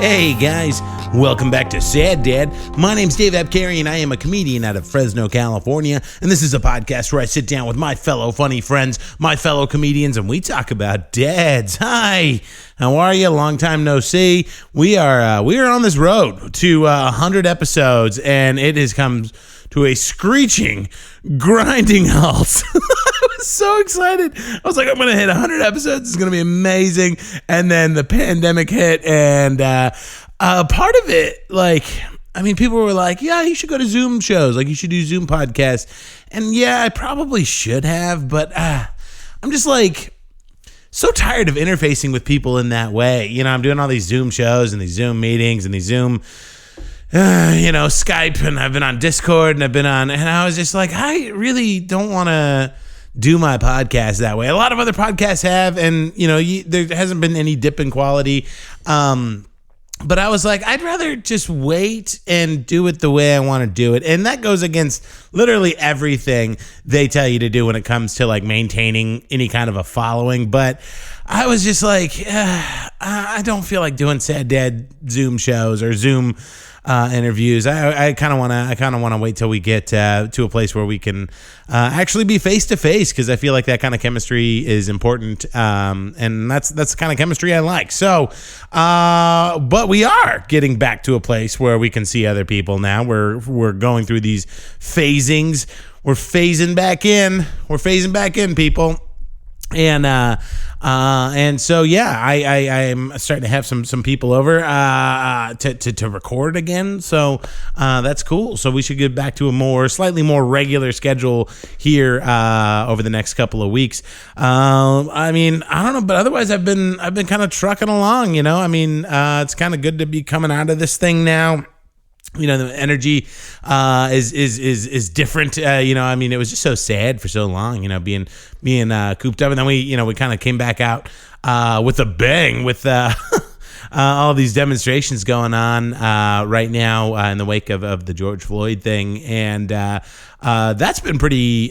Hey guys, welcome back to Sad Dad. My name's Dave Abkary and I am a comedian out of Fresno, California. And this is a podcast where I sit down with my fellow funny friends, my fellow comedians, and we talk about dads. Hi, how are you? Long time no see. We are on this road to 100 episodes, and it has come to a screeching, grinding halt. I was so excited. I was like, I'm going to hit 100 episodes. It's going to be amazing. And then the pandemic hit, and part of it, people were like, yeah, you should go to Zoom shows. Like, you should do Zoom podcasts. And yeah, I probably should have, but I'm just like so tired of interfacing with people in that way. You know, I'm doing all these Zoom shows and these Zoom meetings and these Zoom Skype, and I've been on Discord, and I was just like, I really don't want to do my podcast that way. A lot of other podcasts have, and there hasn't been any dip in quality. But I was like, I'd rather just wait and do it the way I want to do it. And that goes against literally everything they tell you to do when it comes to like maintaining any kind of a following. But I was just like, I don't feel like doing Sad Dad Zoom shows or Zoom interviews. I kind of want to wait till we get to a place where we can actually be face to face, because I feel like that kind of chemistry is important, and that's the kind of chemistry I like. So, but we are getting back to a place where we can see other people now. We're going through these phasings. We're phasing back in. We're phasing back in, people. And so yeah, I'm starting to have some people over to record again. So that's cool. So we should get back to a slightly more regular schedule here over the next couple of weeks. I don't know, but otherwise I've been kind of trucking along. It's kind of good to be coming out of this thing now. The energy is different. It was just so sad for so long, being cooped up, and then we kind of came back out with a bang with all these demonstrations going on right now in the wake of the George Floyd thing, and that's been pretty.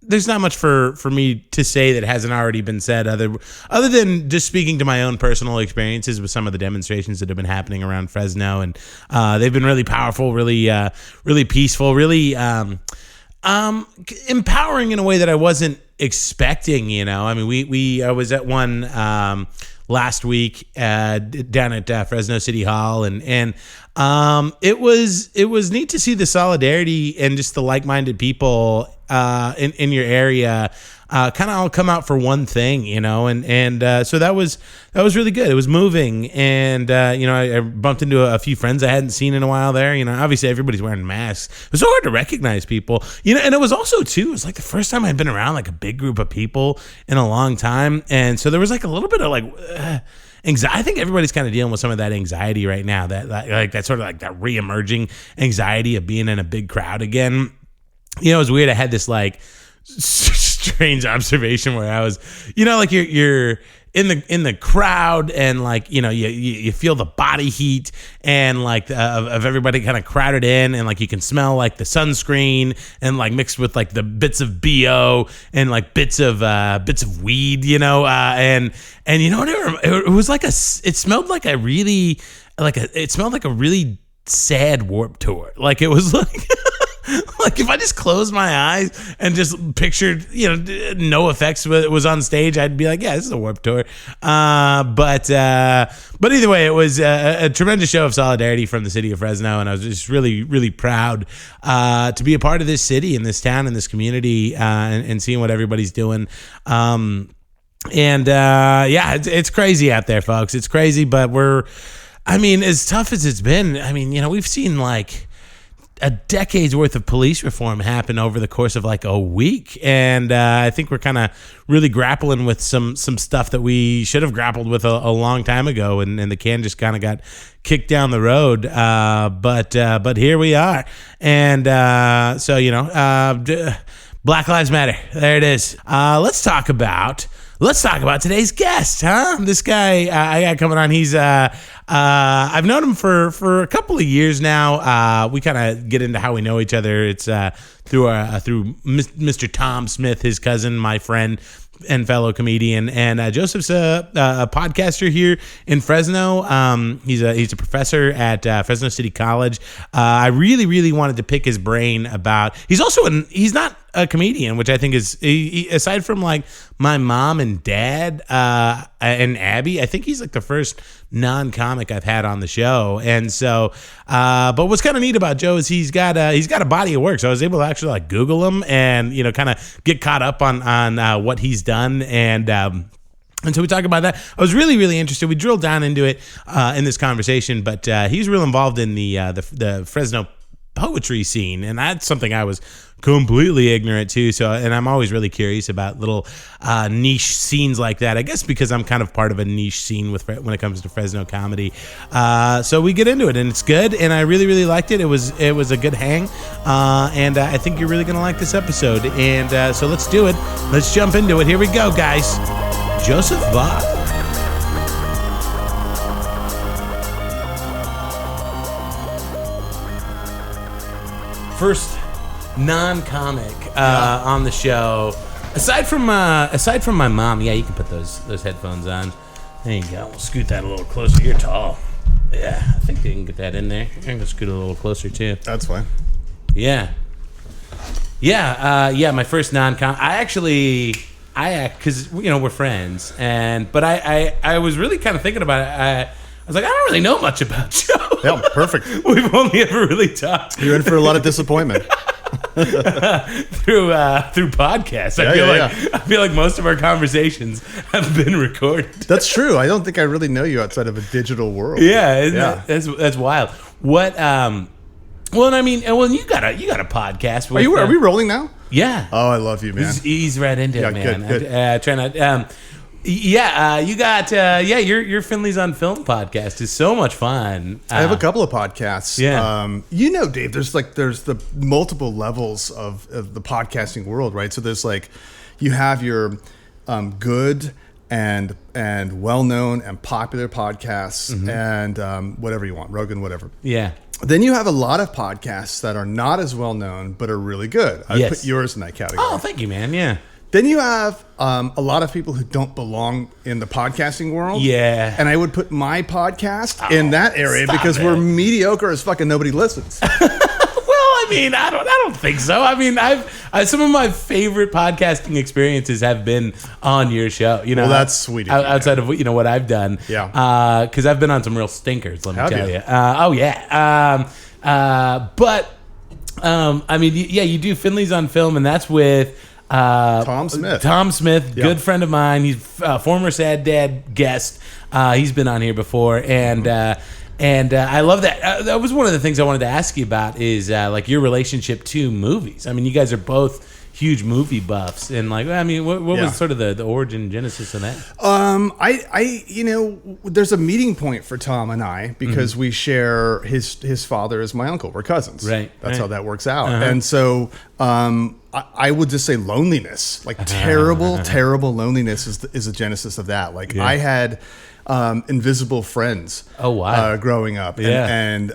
There's not much for me to say that hasn't already been said, other than just speaking to my own personal experiences with some of the demonstrations that have been happening around Fresno, and they've been really powerful, really peaceful, really empowering in a way that I wasn't expecting. I was at one last week down at Fresno City Hall, and it was neat to see the solidarity and just the like-minded people in your area kind of all come out for one thing, and so that was really good. It was moving, and I bumped into a few friends I hadn't seen in a while there. Obviously everybody's wearing masks. It was so hard to recognize people, and it was also too, it was like the first time I'd been around like a big group of people in a long time, and so there was like a little bit of anxiety. I think everybody's kind of dealing with some of that anxiety right now, that sort of like that re-emerging anxiety of being in a big crowd again. It was weird. I had this like strange observation where I was, you're in the crowd, and you feel the body heat and of everybody kind of crowded in, and you can smell like the sunscreen and mixed with the bits of BO and bits of weed, and it was it smelled like a really sad Warped Tour. It was if I just closed my eyes and just pictured, No Effects was on stage, I'd be like, yeah, this is a Warped Tour. But either way, it was a tremendous show of solidarity from the city of Fresno, and I was just really, really proud to be a part of this city and this town and this community, and seeing what everybody's doing. It's crazy out there, folks. It's crazy, but as tough as it's been, we've seen a decade's worth of police reform happen over the course of a week, and I think we're kind of really grappling with some stuff that we should have grappled with a long time ago, and the can just kind of got kicked down the road, but here we are, and Black Lives Matter, there it is. Let's talk about today's guest, huh? This guy I got coming on. He's I've known him for a couple of years now. We kind of get into how we know each other. It's through Mr. Tom Smith, his cousin, my friend. and fellow comedian, and Joseph's a podcaster here in Fresno. He's a professor at Fresno City College. I really wanted to pick his brain about. He's not a comedian, which I think is aside from like my mom and dad and Abby, I think he's like the first non-comic I've had on the show. And so, but what's kind of neat about Joe is he's got a body of work. So I was able to actually like Google him and kind of get caught up on what he's done. And so we talk about that. I was really interested. We drilled down into it in this conversation, but he's real involved in the Fresno poetry scene, and that's something I was completely ignorant to. So, and I'm always really curious about little niche scenes like that. I guess because I'm kind of part of a niche scene when it comes to Fresno comedy. So we get into it, and it's good, and I really liked it. It was a good hang, and I think you're really gonna like this episode. And so let's do it. Let's jump into it. Here we go, guys. Joseph Voth. First non-comic on the show, aside from my mom. Yeah, you can put those headphones on. There you go. We'll scoot that a little closer. You're tall. Yeah, I think they can get that in there. I can scoot it a little closer too. That's fine. Yeah. My first non-comic. Because we're friends, but I was really kind of thinking about it. I was like, I don't really know much about Joe. Yeah, perfect. We've only ever really talked. You're in for a lot of disappointment. through podcasts. I feel like most of our conversations have been recorded. That's true. I don't think I really know you outside of a digital world. Yeah, that's wild. What? Well, I mean, you got a podcast. With, are we rolling now? Yeah. Oh, I love you, man. Ease right into it, man. Good. Try not. You got your Finley's on Film podcast is so much fun. I have a couple of podcasts. Yeah. Dave, there's the multiple levels of the podcasting world, right? So there's you have your good and well-known and popular podcasts, mm-hmm. and whatever you want, Rogan, whatever. Yeah. Then you have a lot of podcasts that are not as well-known but are really good. I put yours in that category. Oh, thank you, man. Yeah. Then you have a lot of people who don't belong in the podcasting world. Yeah. And I would put my podcast in that area because we're mediocre as fucking nobody listens. I mean, I don't think so. I mean, I've some of my favorite podcasting experiences have been on your show. Well, that's sweet. Outside of what I've done. Yeah. Because I've been on some real stinkers. Let me tell you. I mean, you do Finley's on Film, and that's with Tom Smith. Tom Smith, good friend of mine. He's a former Sad Dad guest. He's been on here before, and I love that. That was one of the things I wanted to ask you about is your relationship to movies. I mean, you guys are both huge movie buffs, and what was sort of the origin genesis of that? There's a meeting point for Tom and I because mm-hmm. we share his father is my uncle. We're cousins. Right. That's how that works out. Uh-huh. And so I would just say loneliness, terrible loneliness is the genesis of that. I had invisible friends. Oh wow! Growing up, and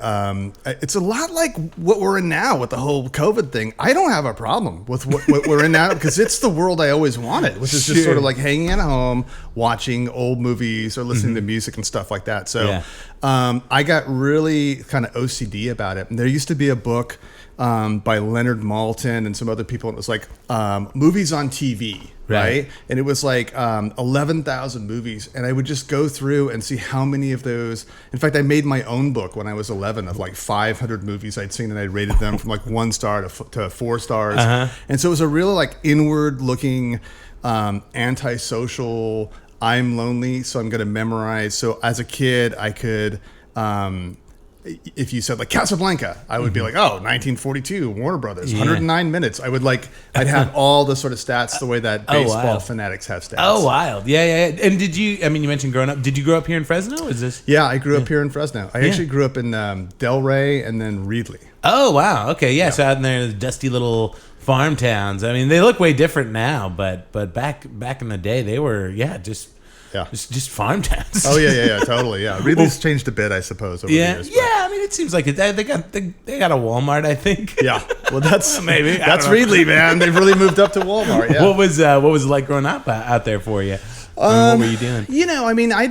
it's a lot like what we're in now with the whole COVID thing. I don't have a problem with what we're in now because it's the world I always wanted, which is just sort of like hanging at home, watching old movies or listening to music and stuff like that. So I got really kind of OCD about it. And there used to be a book by Leonard Maltin and some other people. And it was like movies on TV. Right. And it was 11,000 movies. And I would just go through and see how many of those. In fact, I made my own book when I was 11 of 500 movies I'd seen, and I rated them from 1 star to 4 stars. Uh-huh. And so it was a real inward looking, antisocial, I'm lonely, so I'm going to memorize. So as a kid, I could, if you said Casablanca, I would be 1942, Warner Brothers, 109 minutes. I would I'd have all the sort of stats the way that baseball fanatics have stats. Oh, wild. Yeah. And did you, you mentioned growing up, did you grow up here in Fresno? Is this? Yeah, I grew up here in Fresno. I actually grew up in Delray and then Reedley. Oh, wow. Okay. Yeah. So out in there, the dusty little farm towns. I mean, they look way different now, but back in the day, they were, just Yeah. Just farm towns. Oh yeah, totally. Yeah, Ridley's changed a bit, I suppose, over the years. Yeah. I mean, it seems like they got a Walmart, I think. Yeah. Well, that's maybe that's Ridley, man. They've really moved up to Walmart. Yeah. What was it like growing up out there for you? What were you doing? I mean, I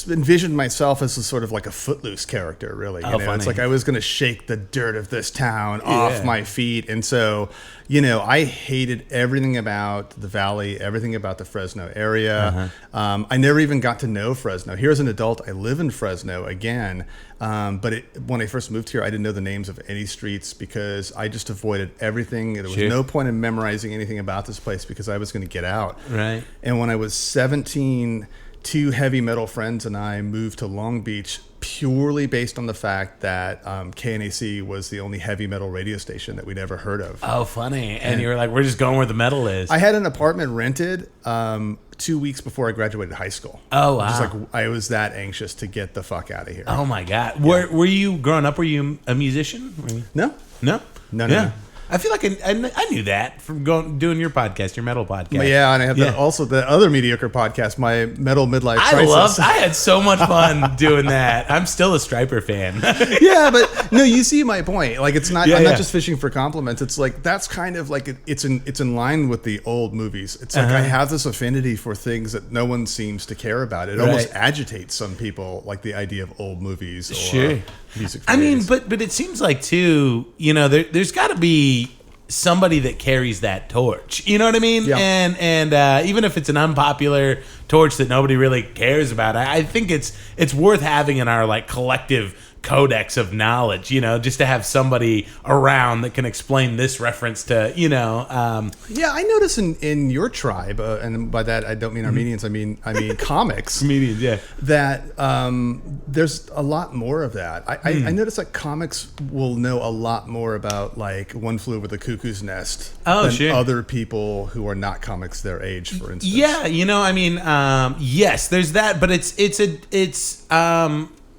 envisioned myself as a sort of like a Footloose character, really. Funny. It's like I was going to shake the dirt of this town off my feet. And so, I hated everything about the Valley, everything about the Fresno area. I never even got to know Fresno. Here as an adult, I live in Fresno again. But when I first moved here, I didn't know the names of any streets because I just avoided everything. There was no point in memorizing anything about this place because I was going to get out. Right. And when I was 17... 2 heavy metal friends and I moved to Long Beach purely based on the fact that KNAC was the only heavy metal radio station that we'd ever heard of. Oh, funny. And you were like, we're just going where the metal is. I had an apartment rented 2 weeks before I graduated high school. Oh, wow. Just like I was that anxious to get the fuck out of here. Oh, my God. Yeah. Were you, growing up, were you a musician? No. No? No. I feel like I knew that from doing your podcast, your metal podcast. But yeah, and I have also the other mediocre podcast, my Metal Midlife Crisis. I had so much fun doing that. I'm still a Stryper fan. Yeah, but no, you see my point. Like, it's not. I'm not just fishing for compliments. It's like that's kind of like it's in line with the old movies. It's like I have this affinity for things that no one seems to care about. It almost agitates some people, like the idea of old movies or music. I mean, but it seems like too. There's got to be somebody that carries that torch. You know what I mean? Yeah. And even if it's an unpopular torch that nobody really cares about, I think it's worth having in our like collective codex of knowledge, just to have somebody around that can explain this reference to, Yeah, I notice in your tribe, and by that I don't mean Armenians, I mean comics. Comedians, yeah. That there's a lot more of that. I notice that comics will know a lot more about like One Flew Over the Cuckoo's Nest than other people who are not comics their age, for instance. Yeah, yes, there's that, but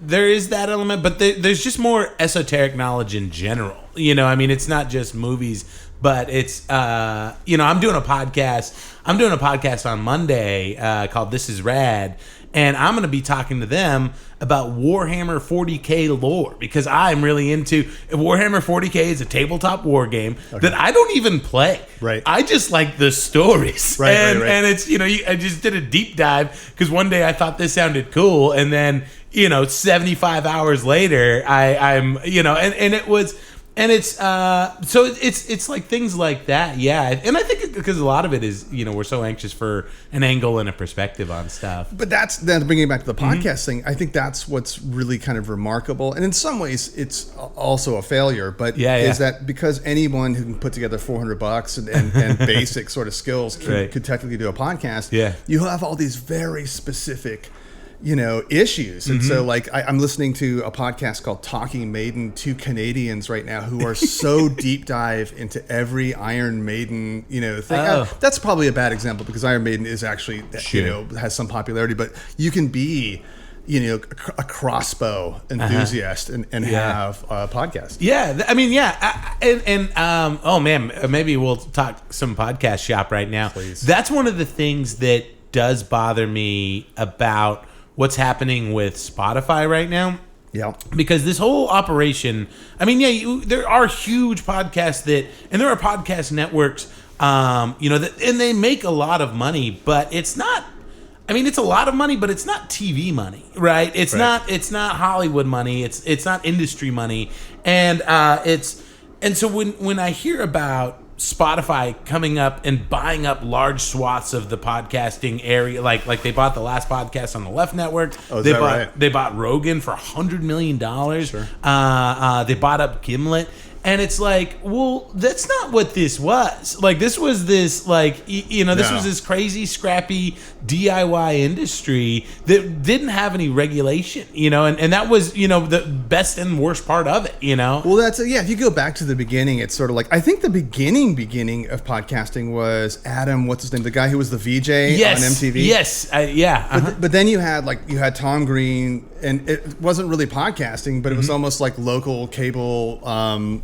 there is that element, but there's just more esoteric knowledge in general. It's not just movies, but it's, I'm doing a podcast on Monday called This Is Rad, and I'm going to be talking to them about Warhammer 40K lore because I'm really into Warhammer 40K is a tabletop war game that I don't even play. Right. I just like the stories. Right. And it's, I just did a deep dive because one day I thought this sounded cool, and then 75 hours later, I'm and it was, and it's so it's like things like that, yeah. And I think because a lot of it is we're so anxious for an angle and a perspective on stuff. But that's then bringing it back to the podcast thing. I think that's what's really kind of remarkable, and in some ways it's also a failure. But is that because anyone who can put together $400 and basic sort of skills could technically do a podcast? Yeah, you have all these very specific issues. And so like I'm listening to a podcast called Talking Maiden, 2 Canadians right now who are so deep dive into every Iron Maiden, thing. That's probably a bad example because Iron Maiden is actually, has some popularity, but you can be, a crossbow enthusiast and have a podcast. Yeah. I mean, oh man, maybe we'll talk some podcast shop right now. Please. That's one of the things that does bother me about what's happening with Spotify right now. Yeah. Because this whole operation, I mean, there are huge podcasts and there are podcast networks, and they make a lot of money, but it's not, I mean, it's a lot of money, but it's not TV money, right? It's not Hollywood money. It's not industry money. And so when I hear about Spotify coming up and buying up large swaths of the podcasting area, like they bought the last podcast on the Left Network. They bought Rogan for $100 million. Sure. They bought up Gimlet. And it's like, well, that's not what this was. Like, this was this, like, this was this crazy, scrappy DIY industry that didn't have any regulation, and that was, the best and worst part of it, Well, that's, if you go back to the beginning, it's sort of like, I think the beginning of podcasting was Adam, what's his name? The guy who was the VJ on MTV? Yes. But then you had Tom Green and it wasn't really podcasting, but it was almost like local cable,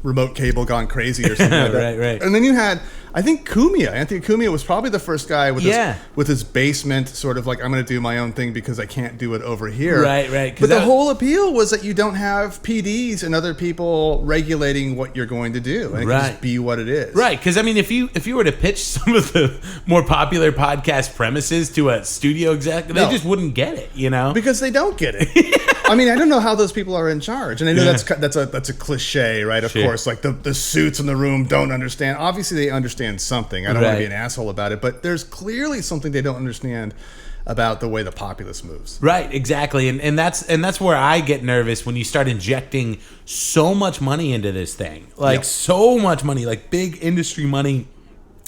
remote cable gone crazy or something like that. Right. And then you had, I think Anthony Cumia was probably the first guy with his basement sort of like, I'm going to do my own thing because I can't do it over here. Right. But the whole appeal was that you don't have PDs and other people regulating what you're going to do. And it can just be what it is. Right. Because, I mean, if you were to pitch some of the more popular podcast premises to a studio exec, they just wouldn't get it, you know? Because they don't get it. I mean, I don't know how those people are in charge. And I know that's a cliche, right? Of course, like the suits in the room don't understand. Obviously, they understand something. I don't want to be an asshole about it. But there's clearly something they don't understand about the way the populace moves. Right, exactly. And that's where I get nervous when you start injecting so much money into this thing. Like so much money, like big industry money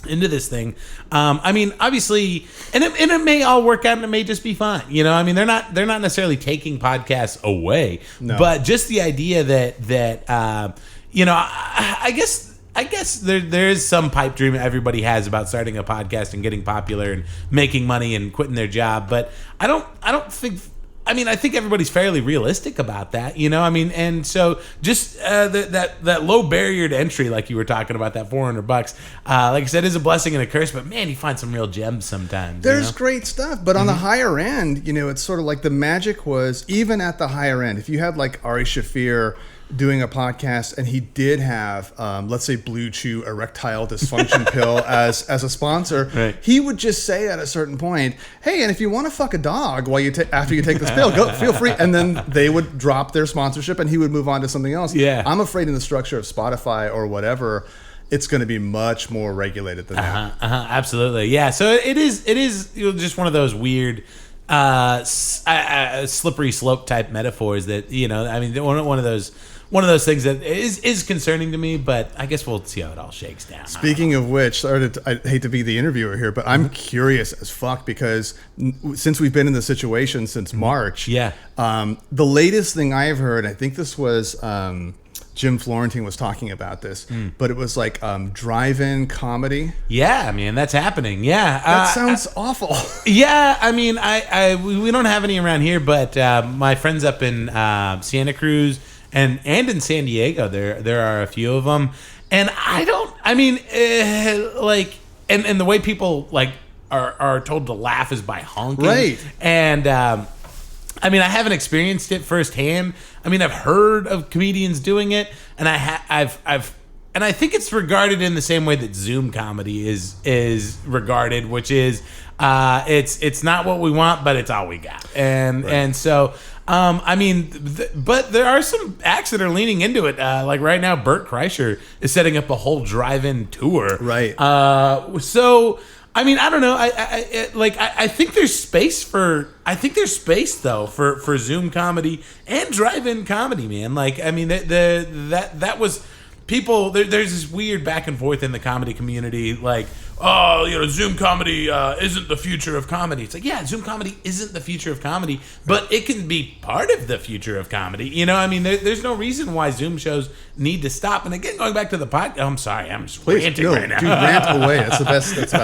into this thing. I mean, obviously, and it may all work out and it may just be fine. You know, I mean, they're not necessarily taking podcasts away, but just the idea that you know, I guess there is some pipe dream everybody has about starting a podcast and getting popular and making money and quitting their job, but I don't think. I mean, I think everybody's fairly realistic about that, you know. I mean, and so just that low barrier to entry, like you were talking about, that $400, like I said, is a blessing and a curse. But man, you find some real gems sometimes. There's great stuff, but on the higher end, you know, it's sort of like the magic was even at the higher end. If you had like Ari Shaffir doing a podcast and he did have let's say Blue Chew erectile dysfunction pill as a sponsor, he would just say at a certain point, hey, and if you want to fuck a dog while after you take this pill, go, feel free. And then they would drop their sponsorship and he would move on to something else. I'm afraid in the structure of Spotify or whatever, it's going to be much more regulated than that. Absolutely. Yeah. So it is you know, just one of those weird slippery slope type metaphors that, you know, I mean, one of those things that is concerning to me, but I guess we'll see how it all shakes down. Speaking of which, I hate to be the interviewer here, but I'm curious as fuck because since we've been in this situation since March, the latest thing I've heard, I think this was Jim Florentine was talking about this, but it was like drive-in comedy. Yeah, I mean, that's happening. Yeah. That sounds awful. Yeah, I mean, we don't have any around here, but my friends up in Santa Cruz and in San Diego, there are a few of them. And and the way people like are told to laugh is by honking. Right. And I mean, I haven't experienced it firsthand. I mean, I've heard of comedians doing it, and and I think it's regarded in the same way that Zoom comedy is regarded, which is it's not what we want, but it's all we got. And so I mean, but there are some acts that are leaning into it. Like right now, Bert Kreischer is setting up a whole drive-in tour. Right. So I mean, I don't know. I think there's space though for Zoom comedy and drive-in comedy, man. Like, I mean, that was people. There's this weird back and forth in the comedy community, like, oh, you know, Zoom comedy isn't the future of comedy. It's like, yeah, Zoom comedy isn't the future of comedy, but it can be part of the future of comedy. You know, I mean, there's no reason why Zoom shows need to stop. And again, going back to the podcast, I'm sorry, I'm just ranting right now. Dude, rant away. That's the best. That's the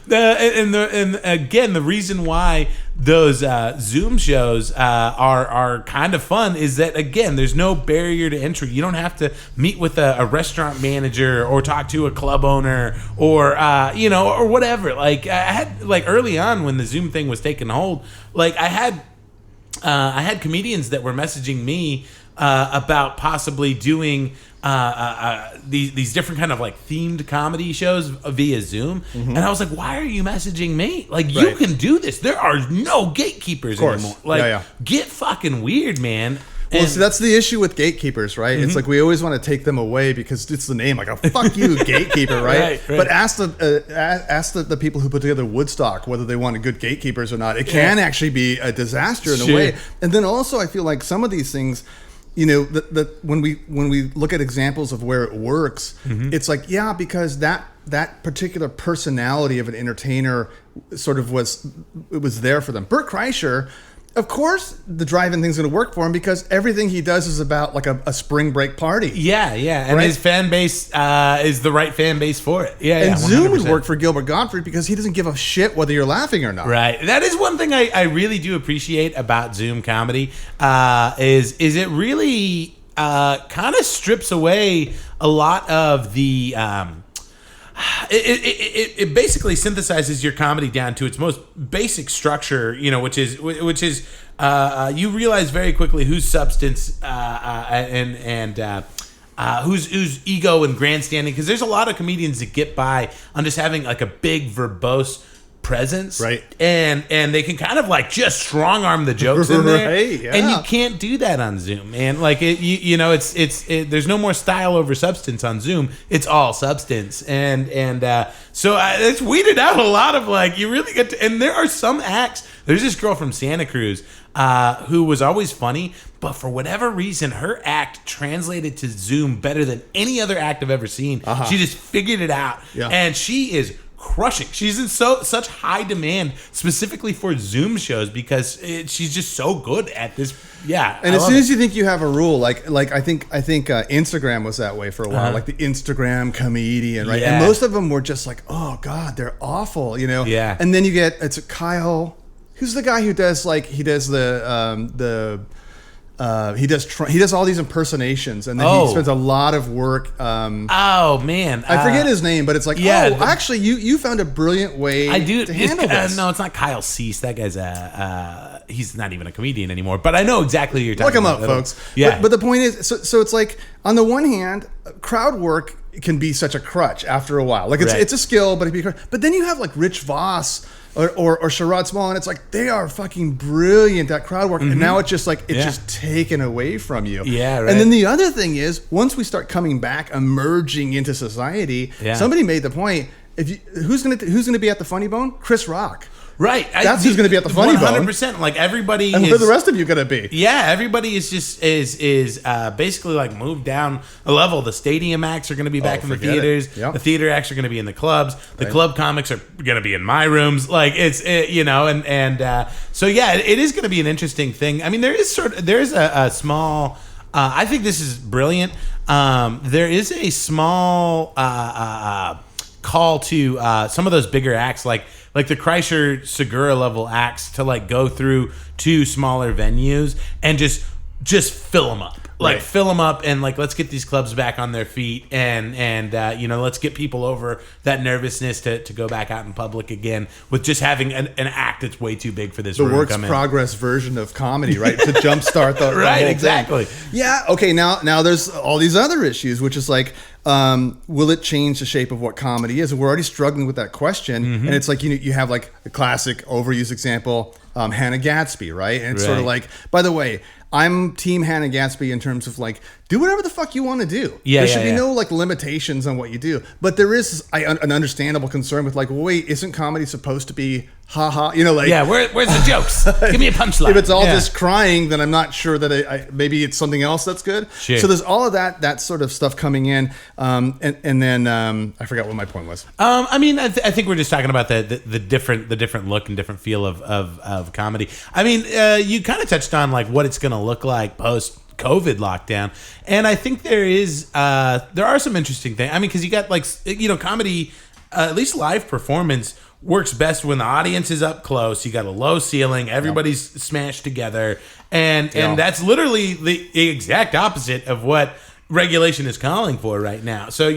best. And again, the reason why those Zoom shows are kind of fun is that, again, there's no barrier to entry. You don't have to meet with a restaurant manager or talk to a club owner or you know, or whatever. Like, I had, like, early on when the Zoom thing was taking hold, like, I had comedians that were messaging me about possibly doing these different kind of like themed comedy shows via Zoom. And I was like, why are you messaging me? Like, you can do this. There are no gatekeepers anymore. Like, get fucking weird, man. Well, see, that's the issue with gatekeepers, right? It's like we always want to take them away because it's the name, like, oh, fuck you, gatekeeper, right? But ask the people who put together Woodstock whether they wanted good gatekeepers or not. It can actually be a disaster in a way. And then also, I feel like some of these things, you know, when we look at examples of where it works, it's like, yeah, because that particular personality of an entertainer sort of was there for them. Bert Kreischer, of course the drive-in thing's going to work for him because everything he does is about like a spring break party. Yeah, and his fan base is the right fan base for it. And Zoom would work for Gilbert Gottfried because he doesn't give a shit whether you're laughing or not. Right. That is one thing I really do appreciate about Zoom comedy is it really kind of strips away a lot of the it basically synthesizes your comedy down to its most basic structure, which is you realize very quickly whose substance and whose ego and grandstanding, because there's a lot of comedians that get by on just having like a big verbose presence, right? And they can kind of like just strong arm the jokes in there, right, yeah. And you can't do that on Zoom, man. Like it's there's no more style over substance on Zoom. It's all substance, and so it's weeded out a lot of like you really get to. And there are some acts. There's this girl from Santa Cruz who was always funny, but for whatever reason, her act translated to Zoom better than any other act I've ever seen. She just figured it out, and she is crushing. She's in such high demand specifically for Zoom shows because she's just so good at this. Yeah, and as soon as you think you have a rule, like I think Instagram was that way for a while, like the Instagram comedian, right? And most of them were just like, oh God, they're awful, Yeah. And then you get Kyle, who's the guy who does he does he does all these impersonations, and then he spends a lot of work. Oh man, I forget his name, but it's like, actually, you found a brilliant way to handle this. No, it's not Kyle Cease. That guy's he's not even a comedian anymore. But I know exactly who you're talking about. Look him up, folks. Yeah, but the point is, so it's like on the one hand, crowd work can be such a crutch after a while. Like it's a skill, but it'd be a crutch. But then you have like Rich Voss or Sherrod Small, and it's like they are fucking brilliant at crowd work, and now it's just like just taken away from you. Yeah, right. And then the other thing is, once we start coming back, emerging into society, somebody made the point: who's gonna be at the Funny Bone? Chris Rock. Right. That's who's going to be at the Funny Bone. 100%. Like everybody and where the rest of you going to be? Yeah, everybody is just is basically like moved down a level. The stadium acts are going to be back in the theaters. Yep. The theater acts are going to be in the clubs. The club comics are going to be in my rooms. Like it's and so yeah, it is going to be an interesting thing. I mean, there is a small. I think this is brilliant. There is a small call to some of those bigger acts like the Kreischer Segura level acts to like go through to smaller venues and just fill them up. Like fill them up and like let's get these clubs back on their feet and let's get people over that nervousness to go back out in public again with just having an act that's way too big for this room. The works progress version of comedy, right? To jumpstart the right, whole exactly. thing. Yeah. Okay. Now there's all these other issues, which is like, will it change the shape of what comedy is? And we're already struggling with that question. And it's like you have like a classic overused example, Hannah Gadsby, right? And it's sort of like, by the way, I'm team Hannah Gadsby in terms of like, do whatever the fuck you want to do. There should be no like limitations on what you do. But there is an understandable concern with like, wait, isn't comedy supposed to be ha-ha? Where's the jokes? Give me a punchline. If it's all just crying, then I'm not sure that maybe it's something else that's good. Sure. So there's all of that sort of stuff coming in. And then I forgot what my point was. I mean, I think we're just talking about the different look and different feel of comedy. I mean, you kind of touched on like what it's going to look like post COVID lockdown, and I think there are some interesting things. I mean, because you got like comedy, at least live performance works best when the audience is up close. You got a low ceiling, everybody's smashed together, and that's literally the exact opposite of what regulation is calling for right now. So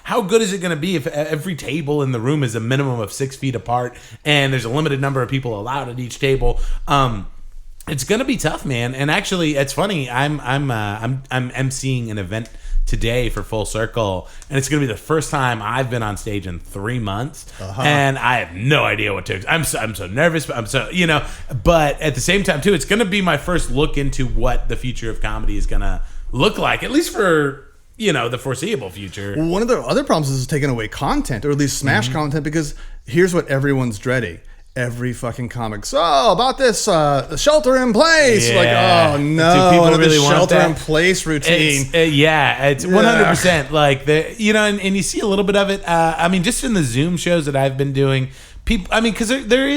how good is it going to be if every table in the room is a minimum of 6 feet apart and there's a limited number of people allowed at each table? It's going to be tough, man. And actually, it's funny. I'm emceeing an event today for Full Circle, and it's going to be the first time I've been on stage in 3 months, and I have no idea what to. I'm so nervous. But But at the same time, too, it's going to be my first look into what the future of comedy is going to look like, at least for the foreseeable future. Well, one of the other problems is taking away content, or at least smash content, because here's what everyone's dreading. Every fucking comic. So about this shelter in place. Yeah. Like, oh no, people really want shelter that? in place routine. It's 100% like and you see a little bit of it. I mean, just in the Zoom shows that I've been doing, people. I mean, because there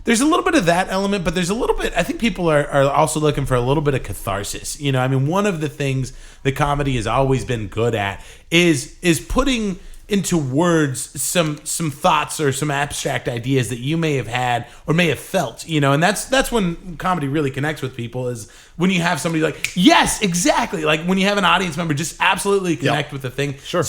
there's a little bit of that element, but there's a little bit, I think people are also looking for a little bit of catharsis. You know, I mean, one of the things that comedy has always been good at is putting into words some thoughts or some abstract ideas that you may have had or may have felt, you know, and that's when comedy really connects with people, is when you have somebody like, yes, exactly, like when you have an audience member just absolutely connect with the thing. Sure.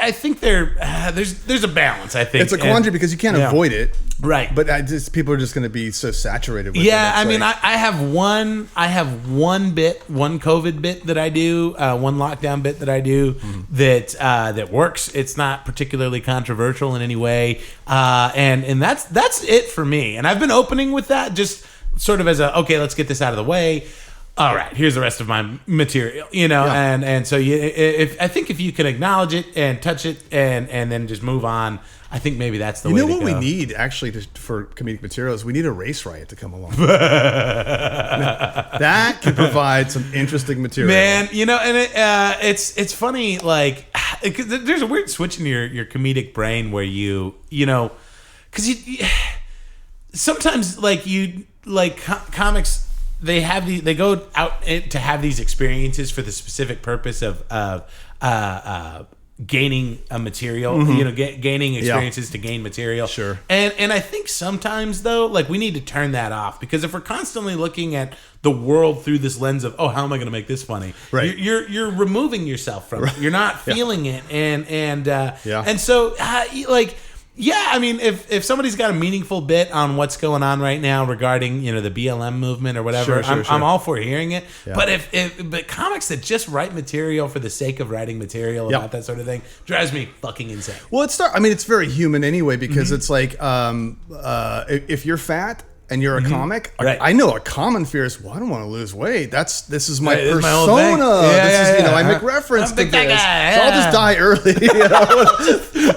I think there's a balance. I think it's a quandary because you can't avoid it, right? But people are just going to to be so saturated with it. Yeah, I mean, I have one COVID bit that I do, one lockdown bit that I do that works. It's not particularly controversial in any way, and that's it for me. And I've been opening with that just sort of as okay, let's get this out of the way. All right, here's the rest of my material, you know, and so I think if you can acknowledge it and touch it and then just move on, I think maybe that's the way to go. You know what we need actually for comedic materials? We need a race riot to come along. That can provide some interesting material, man. You know, and it's funny, like there's a weird switch in your comedic brain where you know, because you sometimes comics. They go out to have these experiences for the specific purpose of gaining a material, you know, gaining experiences to gain material. Sure. And I think sometimes though, like we need to turn that off, because if we're constantly looking at the world through this lens of, how am I going to make this funny? Right. You're removing yourself from it. You're not feeling it. And so like. Yeah, I mean, if somebody's got a meaningful bit on what's going on right now regarding, you know, the BLM movement or whatever, sure. I'm all for hearing it. Yeah. But comics that just write material for the sake of writing material about that sort of thing drives me fucking insane. Well, it's very human anyway, because it's like if you're fat and you're a comic, I know a common fear is, I don't want to lose weight. This is my persona. I make reference to this. So I'll just die early. You know?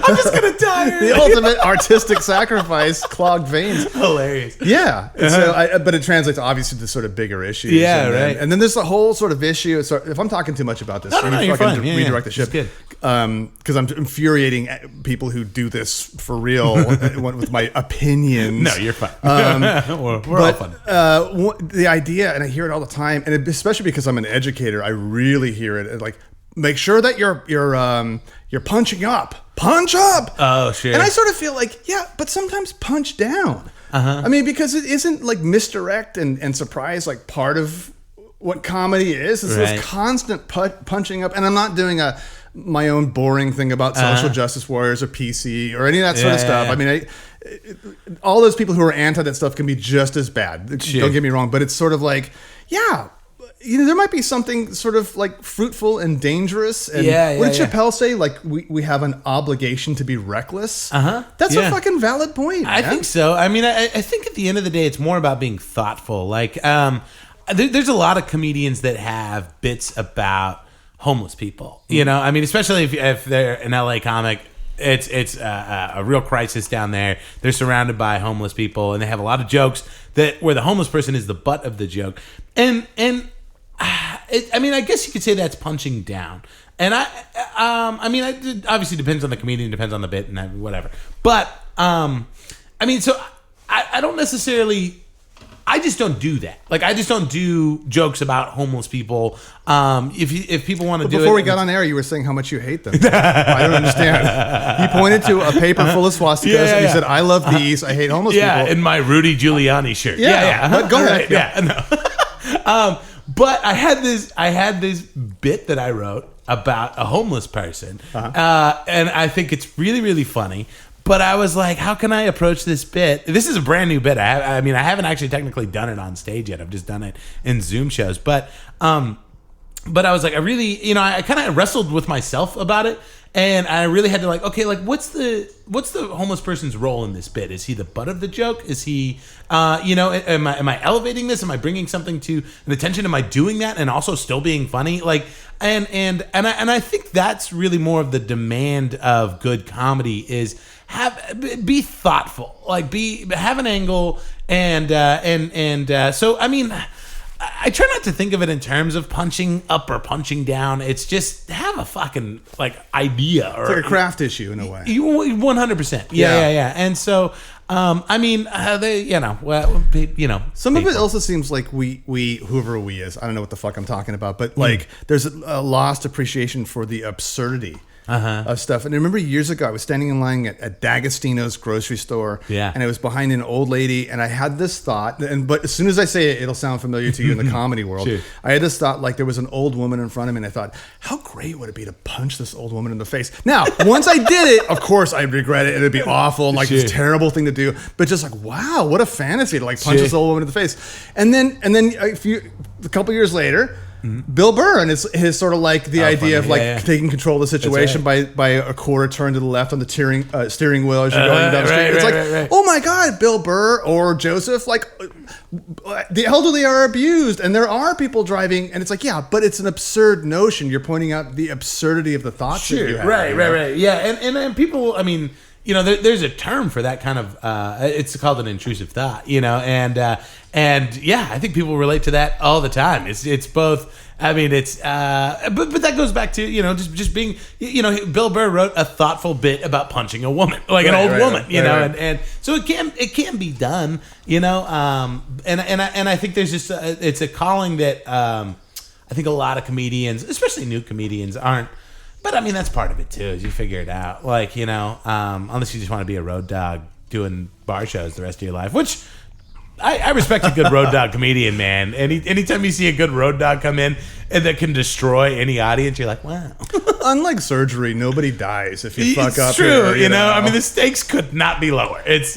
I'm just gonna die early. The ultimate artistic sacrifice, clogged veins. Hilarious. Yeah. So, but it translates obviously to sort of bigger issues. Yeah, and then there's the whole sort of issue. So if I'm talking too much about this, you're fine. Redirect the ship. Because I'm infuriating people who do this for real with my opinions. No, you're fine. We're all fun. The idea, and I hear it all the time, and especially because I'm an educator, I really hear it. Like, make sure that you're punching up. Punch up. Oh, shit. And I sort of feel like, but sometimes punch down. I mean, because it isn't like misdirect and surprise like part of what comedy is. It's this constant punching up, and I'm not doing my own boring thing about social justice warriors or PC or any of that sort of stuff. I mean, all those people who are anti that stuff can be just as bad. Sure. Don't get me wrong, but it's sort of like, you know, there might be something sort of like fruitful and dangerous. And what did Chappelle say? Like, we have an obligation to be reckless. That's a fucking valid point. I think so. I mean, I think at the end of the day, it's more about being thoughtful. Like, there's a lot of comedians that have bits about homeless people. You know, I mean, especially if they're an LA comic. It's a real crisis down there. They're surrounded by homeless people, and they have a lot of jokes where the homeless person is the butt of the joke. And I mean, I guess you could say that's punching down. And I mean, it obviously depends on the comedian, depends on the bit, and whatever. But I mean, so I don't necessarily. I just don't do that. Like, I just don't do jokes about homeless people. If people want to do it. Before we got on air, you were saying how much you hate them. I don't understand. You pointed to a paper full of swastikas and you said, I love these. I hate homeless people. Yeah, in my Rudy Giuliani shirt. But go ahead. No. But I had this bit that I wrote about a homeless person. And I think it's really, really funny. But I was like, how can I approach this bit? This is a brand new bit. I mean, I haven't actually technically done it on stage yet. I've just done it in Zoom shows. But I was like, I really, you know, I kind of wrestled with myself about it. And I really had to like, okay, like what's the homeless person's role in this bit? Is he the butt of the joke? Is he, you know, am I elevating this? Am I bringing something to an attention? Am I doing that and also still being funny? Like, and I think that's really more of the demand of good comedy is be thoughtful, like have an angle and so I mean. I try not to think of it in terms of punching up or punching down. It's just have a fucking like idea, or it's like a craft issue in a way. 100%. Yeah. And so I mean, they, well, some of it also seems like we whoever we is, I don't know what the fuck I'm talking about, but like there's a lost appreciation for the absurdity of stuff. And I remember years ago, I was standing in line at D'Agostino's grocery store, and I was behind an old lady, and I had this thought, but as soon as I say it, it'll sound familiar to you in the comedy world. Sure. I had this thought, like there was an old woman in front of me, and I thought, how great would it be to punch this old woman in the face? Now, once I did it, of course I'd regret it, and it'd be awful, and like this terrible thing to do, but just like, wow, what a fantasy to like punch this old woman in the face. And then a couple years later, Bill Burr and his sort of like the idea of like taking control of the situation by a quarter turn to the left on the steering wheel as you're going down the street. It's like, oh my God, Bill Burr or Joseph, like the elderly are abused and there are people driving, and it's like, yeah, but it's an absurd notion. You're pointing out the absurdity of the thoughts that you have. Right. Yeah, and people, I mean, there's a term for that kind of, it's called an intrusive thought, and yeah, I think people relate to that all the time. It's both. I mean, it's but that goes back to just being. Bill Burr wrote a thoughtful bit about punching a woman, like an old woman, and so it can be done, and I think there's just it's a calling that I think a lot of comedians, especially new comedians, aren't. But I mean, that's part of it too, is you figure it out, like unless you just want to be a road dog doing bar shows the rest of your life, which. I respect a good road dog comedian, man. Anytime you see a good road dog come in and that can destroy any audience, you're like, wow. Unlike surgery, nobody dies if you fuck up. It's true, I mean, the stakes could not be lower. It's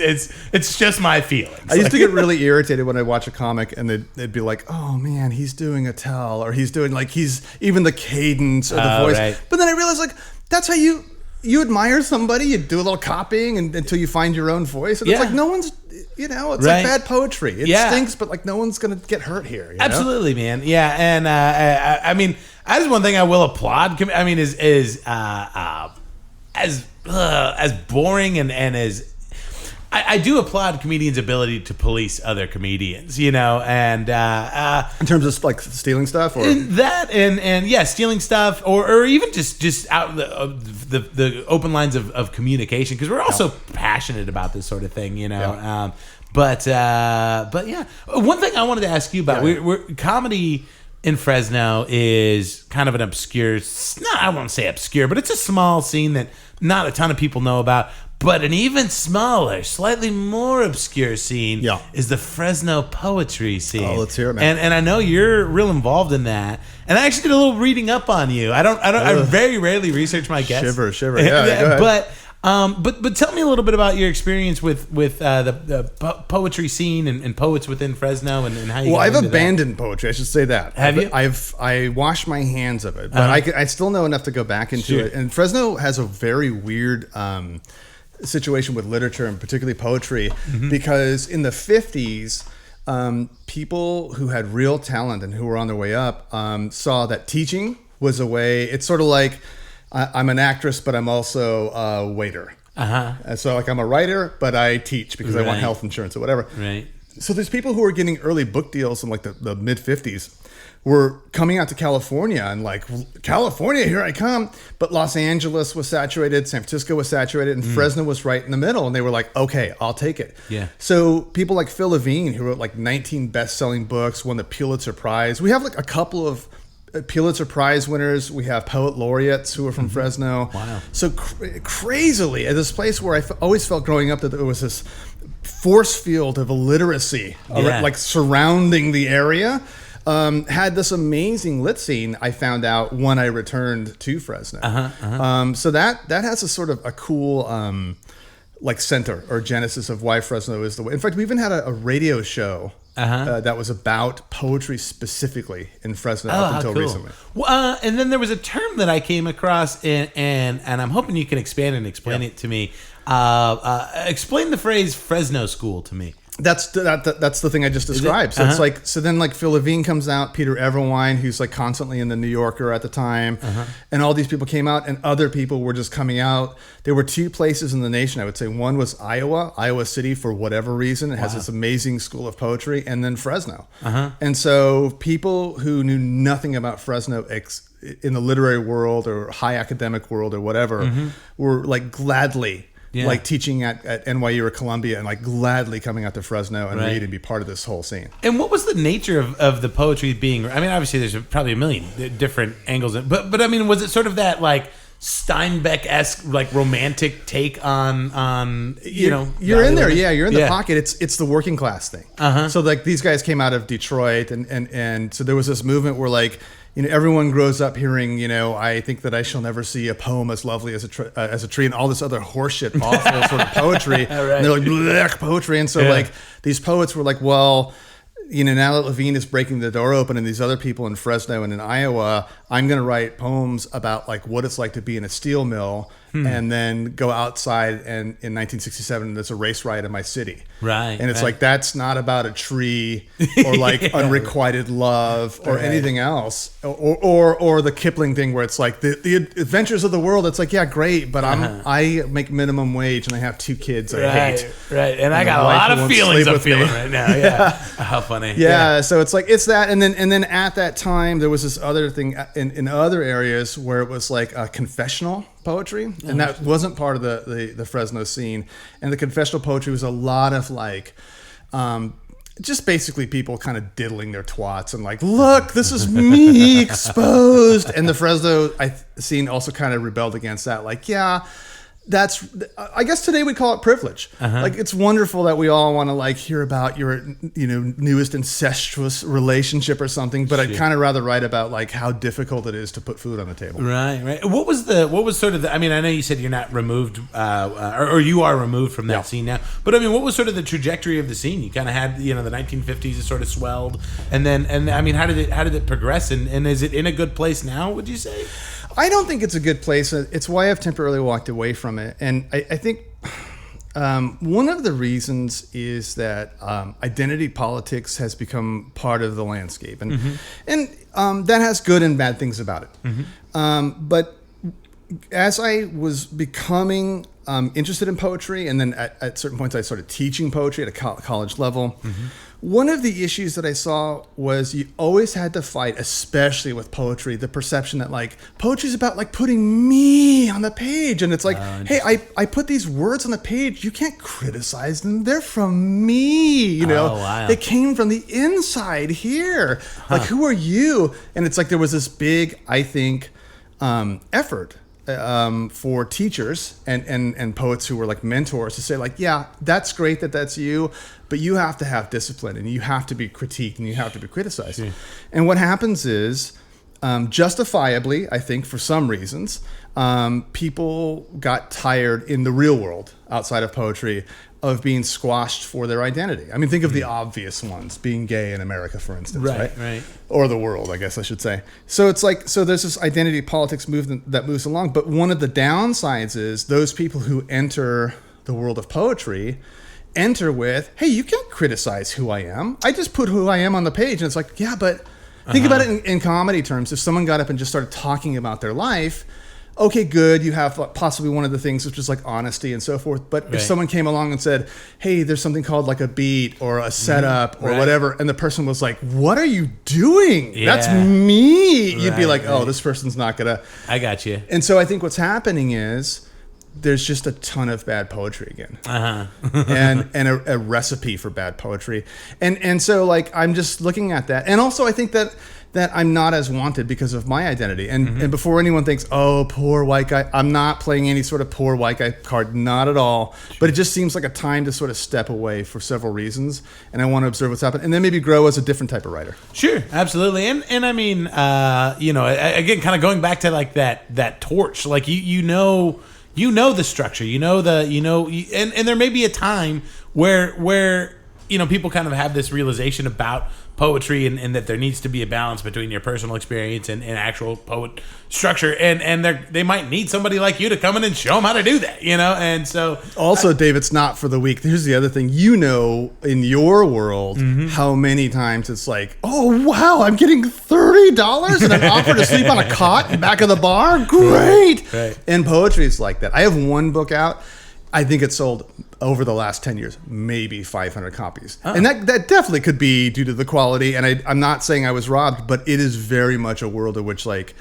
just my feelings. I used to get really irritated when I watch a comic and they'd be like, oh man, he's doing a tell, or he's doing like even the cadence or the voice. Right. But then I realized like that's how you admire somebody. You do a little copying until you find your own voice, and it's like no one's. It's like bad poetry. It stinks, but like no one's gonna get hurt here. Absolutely, man. Yeah, and I mean, that's one thing I will applaud. I mean, is as boring and as I do applaud comedians' ability to police other comedians, and in terms of like stealing stuff, or that, and yeah, stealing stuff, or even just out the open lines of communication, because we're also passionate about this sort of thing, But yeah, one thing I wanted to ask you about, we're comedy in Fresno is kind of an obscure, I won't say obscure, but it's a small scene that not a ton of people know about. But an even smaller, slightly more obscure scene is the Fresno poetry scene. Oh, let's hear it, man. And I know you're real involved in that. And I actually did a little reading up on you. I very rarely research my guests. Shiver. Yeah, go ahead. But tell me a little bit about your experience with the poetry scene and poets within Fresno and how you. Well, I've abandoned poetry. I should say that. Have you? I washed my hands of it, but I still know enough to go back into it. And Fresno has a very weird situation with literature and particularly poetry, because in the 50s, people who had real talent and who were on their way up saw that teaching was a way. It's sort of like I'm an actress, but I'm also a waiter. And so like I'm a writer, but I teach because I want health insurance or whatever. Right. So there's people who are getting early book deals in like the mid 50s. Were coming out to California and like, California, here I come. But Los Angeles was saturated, San Francisco was saturated, and Fresno was right in the middle. And they were like, okay, I'll take it. Yeah. So people like Phil Levine, who wrote like 19 best-selling books, won the Pulitzer Prize. We have like a couple of Pulitzer Prize winners. We have poet laureates who are from Fresno. Wow. So crazily, at this place where I always felt growing up that there was this force field of illiteracy like surrounding the area. Had this amazing lit scene. I found out when I returned to Fresno. So that has a sort of a cool like center or genesis of why Fresno is the way. In fact, we even had a radio show that was about poetry specifically in Fresno up until recently. Well, and then there was a term that I came across, and I'm hoping you can expand and explain it to me. Explain the phrase Fresno School to me. That's the thing I just described. So it's like, so then like Phil Levine comes out, Peter Everwine, who's like constantly in the New Yorker at the time, and all these people came out, and other people were just coming out. There were two places in the nation, I would say. One was Iowa City, for whatever reason. It has this amazing school of poetry, and then Fresno. And so people who knew nothing about Fresno in the literary world or high academic world or whatever were like gladly like teaching at NYU or Columbia and like gladly coming out to Fresno and read and be part of this whole scene. And what was the nature of the poetry being? I mean, obviously there's probably a million different angles, but I mean, was it sort of that like Steinbeck-esque like romantic take on you're in there, you're in the pocket. It's the working class thing. So like these guys came out of Detroit and so there was this movement where like, you know, everyone grows up hearing, you know, I think that I shall never see a poem as lovely as a tree, and all this other horseshit, awful sort of poetry. And they're like blech, poetry, and so like these poets were like, well, you know, now that Levine is breaking the door open and these other people in Fresno and in Iowa, I'm going to write poems about like what it's like to be in a steel mill and then go outside and in 1967 there's a race riot in my city. Right. And it's like, that's not about a tree or like unrequited love or anything else. Or the Kipling thing where it's like the adventures of the world. It's like, yeah, great, but I make minimum wage and I have 2 kids I hate. Right. And I got a lot of feelings I'm feeling right now. Yeah. How funny. Yeah. So it's like, it's that. And then at that time, there was this other thing in other areas where it was like a confessional poetry, and that wasn't part of the Fresno scene. And the confessional poetry was a lot of like just basically people kind of diddling their twats and like, look, this is me exposed. And the Fresno scene also kind of rebelled against that. Like, yeah, that's, I guess today we call it privilege. Like, it's wonderful that we all want to like hear about your, you know, newest incestuous relationship or something, but I'd kind of rather write about like how difficult it is to put food on the table. Right. What was sort of the, I mean, I know you said you're not removed, or you are removed from that scene now, but I mean, what was sort of the trajectory of the scene? You kind of had, you know, the 1950s, it sort of swelled, and I mean, how did it progress, and is it in a good place now, would you say? I don't think it's a good place. It's why I've temporarily walked away from it. And I think one of the reasons is that identity politics has become part of the landscape. And that has good and bad things about it. But as I was becoming interested in poetry, and then at certain points I started teaching poetry at a college level, one of the issues that I saw was you always had to fight, especially with poetry, the perception that like poetry is about like putting me on the page. And it's like, hey, I put these words on the page. You can't criticize them. They're from me. You know, they came from the inside here. Like, who are you? And it's like there was this big, I think, effort for teachers and poets who were like mentors to say like, yeah, that's great that that's you, but you have to have discipline and you have to be critiqued and you have to be criticized. And what happens is, justifiably, I think for some reasons, people got tired in the real world outside of poetry of being squashed for their identity. I mean, think of the obvious ones, being gay in America, for instance, right? Or the world, I guess I should say. So it's like, so there's this identity politics movement that moves along, but one of the downsides is those people who enter the world of poetry enter with, hey, you can't criticize who I am. I just put who I am on the page. And it's like, yeah, but think about it in comedy terms. If someone got up and just started talking about their life, okay, good, you have possibly one of the things which is like honesty and so forth. But if someone came along and said, hey, there's something called like a beat or a setup or whatever, and the person was like, what are you doing? That's me. You'd be like, oh, this person's not gonna. I got you. And so I think what's happening is there's just a ton of bad poetry again, and a recipe for bad poetry, and so like I'm just looking at that, and also I think that I'm not as wanted because of my identity, and before anyone thinks, oh, poor white guy, I'm not playing any sort of poor white guy card, not at all. But it just seems like a time to sort of step away for several reasons, and I want to observe what's happening, and then maybe grow as a different type of writer. Sure, absolutely, and I mean, you know, again, kind of going back to like that torch, like you know the structure, and there may be a time where you know people kind of have this realization about poetry and that there needs to be a balance between your personal experience and actual poet structure, and they might need somebody like you to come in and show them how to do that, you know. And so also, Dave, it's not for the weak. Here's the other thing, you know, in your world, how many times it's like, oh wow, I'm getting $30 and I'm offered to sleep on a cot in the back of the bar. Great. Right. And poetry is like that. I have one book out. I think it sold over the last 10 years, maybe 500 copies. And that definitely could be due to the quality. And I'm not saying I was robbed, but it is very much a world in which like,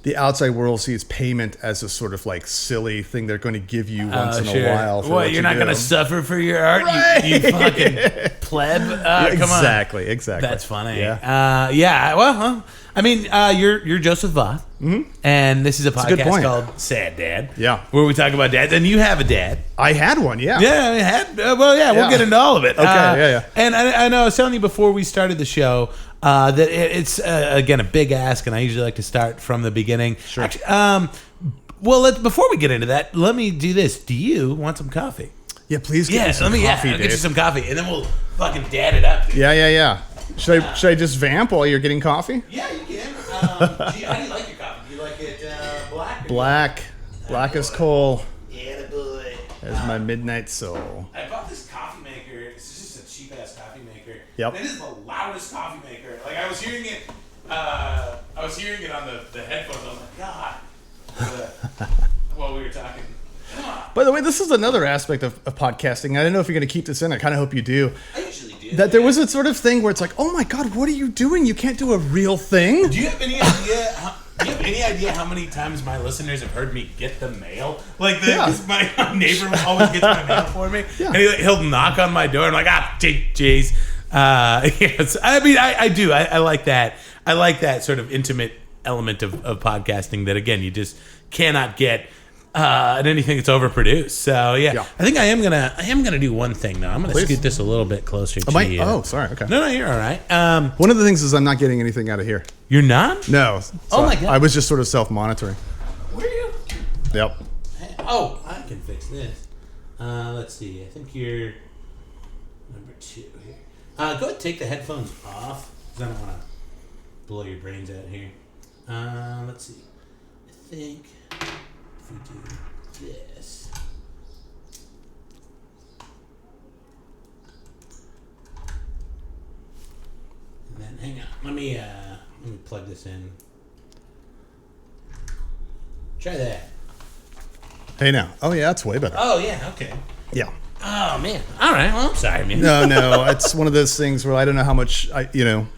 the outside world sees payment as a sort of like silly thing they're going to give you once in Sure. a while. For What, you're not going to suffer for your art, Right. you fucking pleb? Come on. Exactly. That's funny. Yeah. Well, I mean, you're Joseph Voth, and this is a a good podcast point. called Sad Dad. Yeah. Where we talk about dads, and you have a dad. I had one. Yeah. Yeah, I had. We'll Yeah. get into all of it. Okay, yeah. And I know I was telling you before we started the show that it's again a big ask, and I usually like to start from the beginning. Sure. Actually, before we get into that, let me do this. Do you want some coffee? Yeah. Please get me some I'll coffee, get you Dave. some coffee, and then we'll fucking dad it up. Yeah. Should I just vamp while you're getting coffee? Yeah, you can. How do you like your coffee? Do you like it black? Black as coal. Yeah, boy. As my midnight soul. I bought this coffee maker. It's just a cheap ass coffee maker. Yep. And it is the loudest coffee maker. Like I was hearing it. I was hearing it on the headphones. I was like, God. While we were talking. Come on. By the way, this is another aspect of podcasting. I don't know if you're going to keep this in. I kind of hope you do. I usually do. That there was a sort of thing where it's like, oh my God, what are you doing? You can't do a real thing. Do you have any idea? Do you have any idea how many times my listeners have heard me get the mail? Like, my neighbor always gets my mail for me, and he'll knock on my door. And I'm like, jeez. Yes, I mean, I do. I like that. I like that sort of intimate element of podcasting that, again, you just cannot get in anything that's overproduced. So yeah. I think I am gonna do one thing though. I'm gonna scoot this a little bit closer to you. Oh, sorry. Okay. No, you're all right. One of the things is I'm not getting anything out of here. You're not? No. So Oh my God. I was just sort of self-monitoring. Where are you? Yep. Oh, I can fix this. Let's see. I think you're number 2 here. Go ahead and take the headphones off, because I don't want to blow your brains out here. Let's see. I think if we do this. And then, hang on. Let me plug this in. Try that. Hey now. Oh yeah, that's way better. Oh, yeah. Okay. Yeah. Oh, man. All right. Well, I'm sorry, man. No. It's one of those things where I don't know how much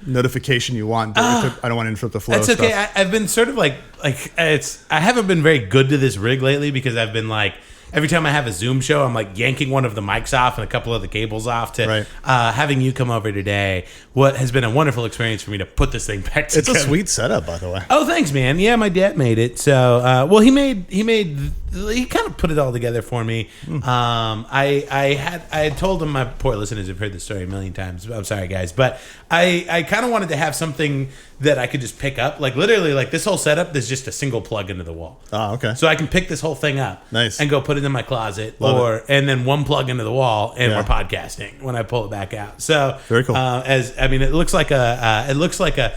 notification you want. But I don't want to interrupt the flow. That's okay. I've been sort of like I haven't been very good to this rig lately because I've been like, every time I have a Zoom show, I'm like yanking one of the mics off and a couple of the cables off to having you come over today. What has been a wonderful experience for me to put this thing back together. It's a sweet setup, by the way. Oh, thanks, man. Yeah, my dad made it. So, he kind of put it all together for me. I had told him, my poor listeners have heard this story a million times. I'm sorry, guys, but I kind of wanted to have something that I could just pick up. Like literally, like this whole setup, there's just a single plug into the wall. Oh, okay. So I can pick this whole thing up, nice, and go put it in my closet, and then one plug into the wall, and we're podcasting when I pull it back out. So very cool. It looks like a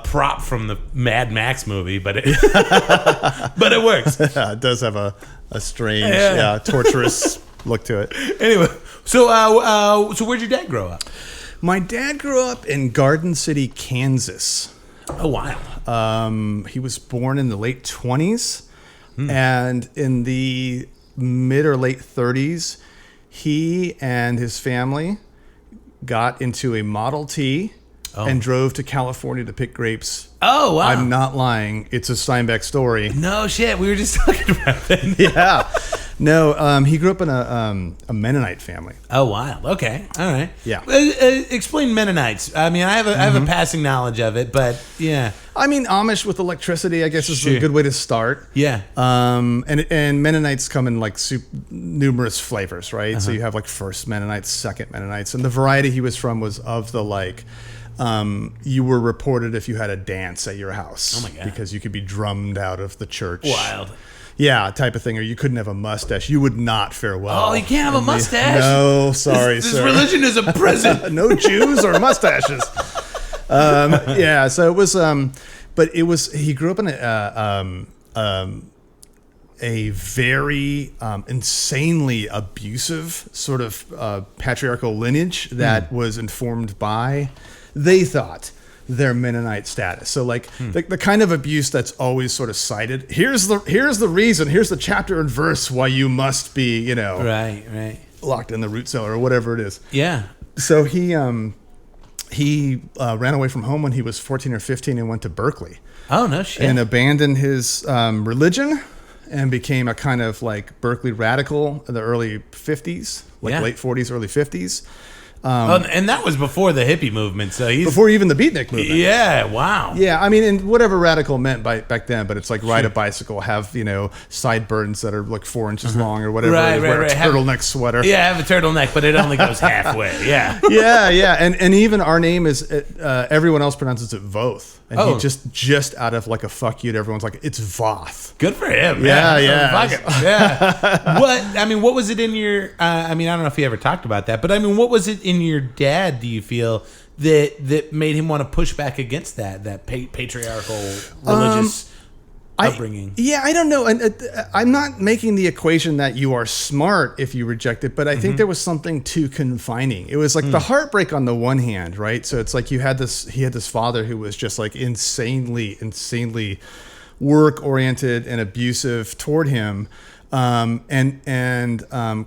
prop from the Mad Max movie, but it works. It does have a strange, torturous look to it. Anyway, so where'd your dad grow up? My dad grew up in Garden City, Kansas. Oh, wow. He was born in the late 20s, and in the mid or late 30s, he and his family got into a Model T and drove to California to pick grapes. Oh, wow. I'm not lying. It's a Steinbeck story. No shit. We were just talking about that. Yeah. No, he grew up in a Mennonite family. Oh, wow. Okay. All right. Yeah. Explain Mennonites. I mean, I have a passing knowledge of it, but yeah. I mean, Amish with electricity, I guess, is a good way to start. Yeah. And Mennonites come in like numerous flavors, right? So you have like first Mennonites, second Mennonites, and the variety he was from was of the like. You were reported if you had a dance at your house. Oh my God. Because you could be drummed out of the church. Wild. Yeah, type of thing. Or you couldn't have a mustache. You would not fare well. Oh, you can't have a mustache? No, sorry, this sir. religion is a prison. No Jews or mustaches. Yeah, so it was, but it was, he grew up in a very insanely abusive sort of patriarchal lineage that was informed by, they thought, their Mennonite status. So like the kind of abuse that's always sort of cited. Here's the reason. Here's the chapter and verse why you must be, right, locked in the root cellar or whatever it is. Yeah. So he he ran away from home when he was 14 or 15 and went to Berkeley. Oh, no shit. And abandoned his religion and became a kind of like Berkeley radical in the early 50s, like late 40s, early 50s. And that was before the hippie movement, so he's before even the beatnik movement. Yeah, wow. Yeah, I mean, and whatever radical meant back then, but it's like ride a bicycle, have sideburns that are like 4 inches long or whatever. Wear a turtleneck sweater. Yeah, have a turtleneck, but it only goes halfway. Yeah. yeah, and even our name is everyone else pronounces it Voth, and he just out of like a fuck you to everyone's like it's Voth. Good for him. Yeah. Yeah. What was it in your? I don't know if he ever talked about that, but I mean, what was it in your dad, do you feel, that made him want to push back against that patriarchal religious upbringing? I don't know. And I'm not making the equation that you are smart if you reject it, but I think there was something too confining. It was like the heartbreak on the one hand, right? So it's like he had this father who was just like insanely work oriented and abusive toward him.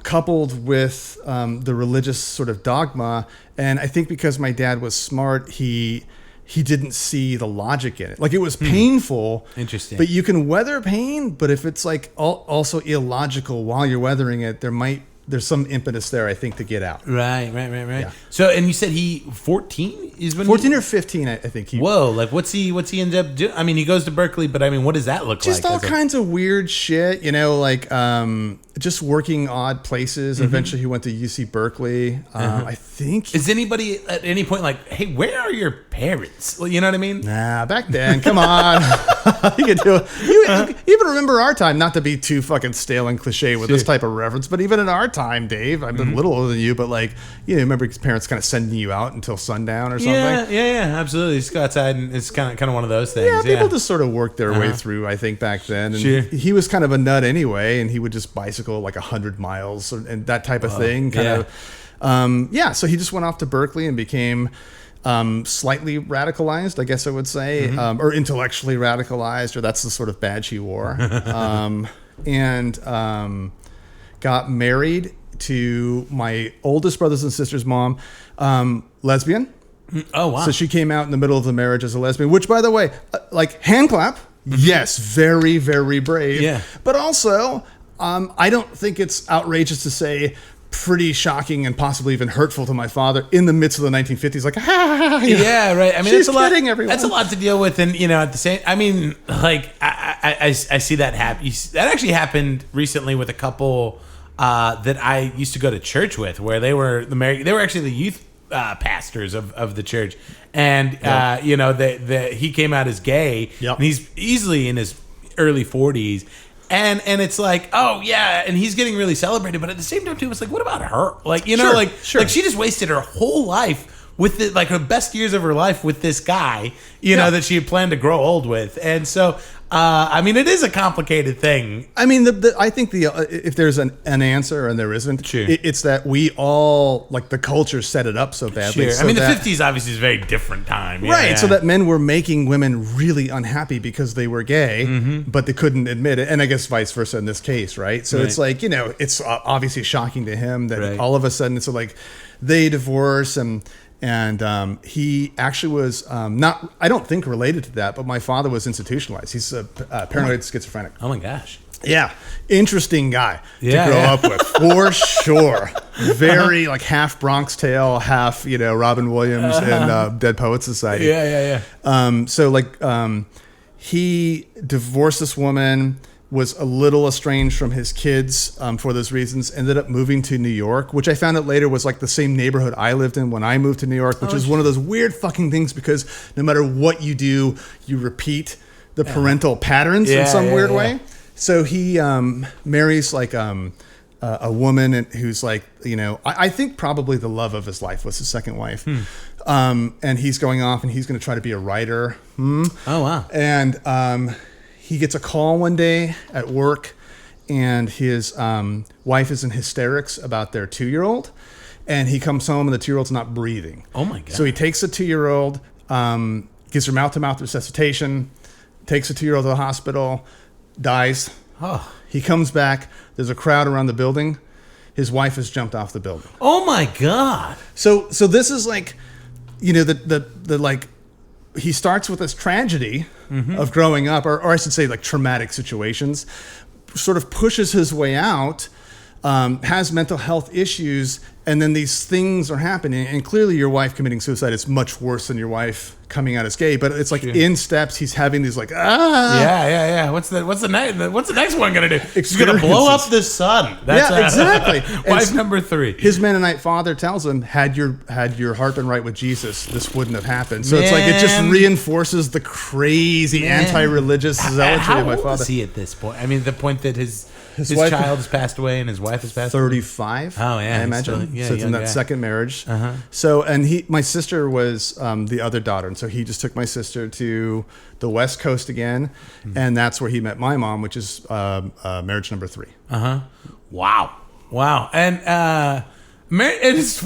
Coupled with the religious sort of dogma, and I think because my dad was smart, he didn't see the logic in it. Like it was painful, interesting, but you can weather pain. But if it's like also illogical while you're weathering it, there's some impetus there, I think, to get out. Right. Yeah. So, and you said 14 is when 14 or 15, I think. Whoa, like what's he end up doing? I mean, he goes to Berkeley, but I mean, what does that look like? Just all kinds of weird shit, like just working odd places. Eventually, he went to UC Berkeley. I think. Is anybody at any point like, hey, where are your parents? You know what I mean? Nah, back then, come on. You could do it. You even remember our time, not to be too fucking stale and cliche with this type of reference, but even in our time, Dave, I'm a little older than you, but like, remember your parents kind of sending you out until sundown or something? Yeah, absolutely. Just go outside, and it's kind of one of those things. Yeah, people just sort of worked their way through, I think, back then. And he was kind of a nut anyway, and he would just bicycle like 100 miles and that type of thing. So he just went off to Berkeley and became slightly radicalized, I guess I would say, or intellectually radicalized, or that's the sort of badge he wore. Got married to my oldest brothers and sister's mom, lesbian. Oh, wow. So she came out in the middle of the marriage as a lesbian, which, by the way, like hand clap. Yes, very, very brave. Yeah. But also, I don't think it's outrageous to say pretty shocking and possibly even hurtful to my father in the midst of the 1950s. Like, yeah, right. I mean, she's kidding everyone. That's a lot to deal with, and at the same, I mean, like I see that happen. That actually happened recently with a couple that I used to go to church with, where they were actually the youth pastors of the church, and he came out as gay, and he's easily in his early 40s. And it's like, oh yeah, and he's getting really celebrated, but at the same time too, it's like, what about her? Like, like she just wasted her whole life with it, like her best years of her life with this guy, that she had planned to grow old with. And so, I mean, it is a complicated thing. I mean, I think if there's an answer and there isn't, it's that we all, like, the culture set it up so badly. Sure. So I mean, the 50s obviously is a very different time. Right, so that men were making women really unhappy because they were gay, but they couldn't admit it. And I guess vice versa in this case, right? So it's like, it's obviously shocking to him that all of a sudden it's like they divorce and he actually was not, I don't think related to that, but my father was institutionalized. He's a paranoid schizophrenic. Oh my gosh. Yeah. Interesting guy to grow up with, for sure. Very like half Bronx Tale, half, Robin Williams and Dead Poets Society. Yeah. So he divorced this woman, was a little estranged from his kids for those reasons, ended up moving to New York, which I found out later was like the same neighborhood I lived in when I moved to New York, which is one of those weird fucking things because no matter what you do, you repeat the parental patterns in some weird way. So he marries like a woman who's like, I think probably the love of his life was his second wife. And he's going off and he's going to try to be a writer. Oh, wow. And he gets a call one day at work, and his wife is in hysterics about their 2-year-old, and he comes home and the 2-year-old's not breathing. Oh my God. So he takes the 2-year-old, gives her mouth-to-mouth resuscitation, takes the 2-year-old to the hospital, dies. Oh. He comes back. There's a crowd around the building. His wife has jumped off the building. Oh my God. So this is like the like, he starts with this tragedy of growing up, or I should say like traumatic situations, sort of pushes his way out, has mental health issues, and then these things are happening. And clearly your wife committing suicide is much worse than your wife coming out as gay, but it's like in steps. He's having these like, Yeah. What's the next one gonna do? He's gonna blow up the sun. That's exactly. Wife number 3. His Mennonite father tells him, had your heart been right with Jesus, this wouldn't have happened. So it's like, it just reinforces the crazy anti-religious zealotry of my father. How old is he at this point? I mean, the point that his child has passed away and his wife has passed away? 35. Oh, yeah. I imagine. So it's in that second marriage. Uh-huh. So, and my sister was the other daughter. And so he just took my sister to the West Coast again. And that's where he met my mom, which is marriage number 3. Uh-huh. Wow. And I just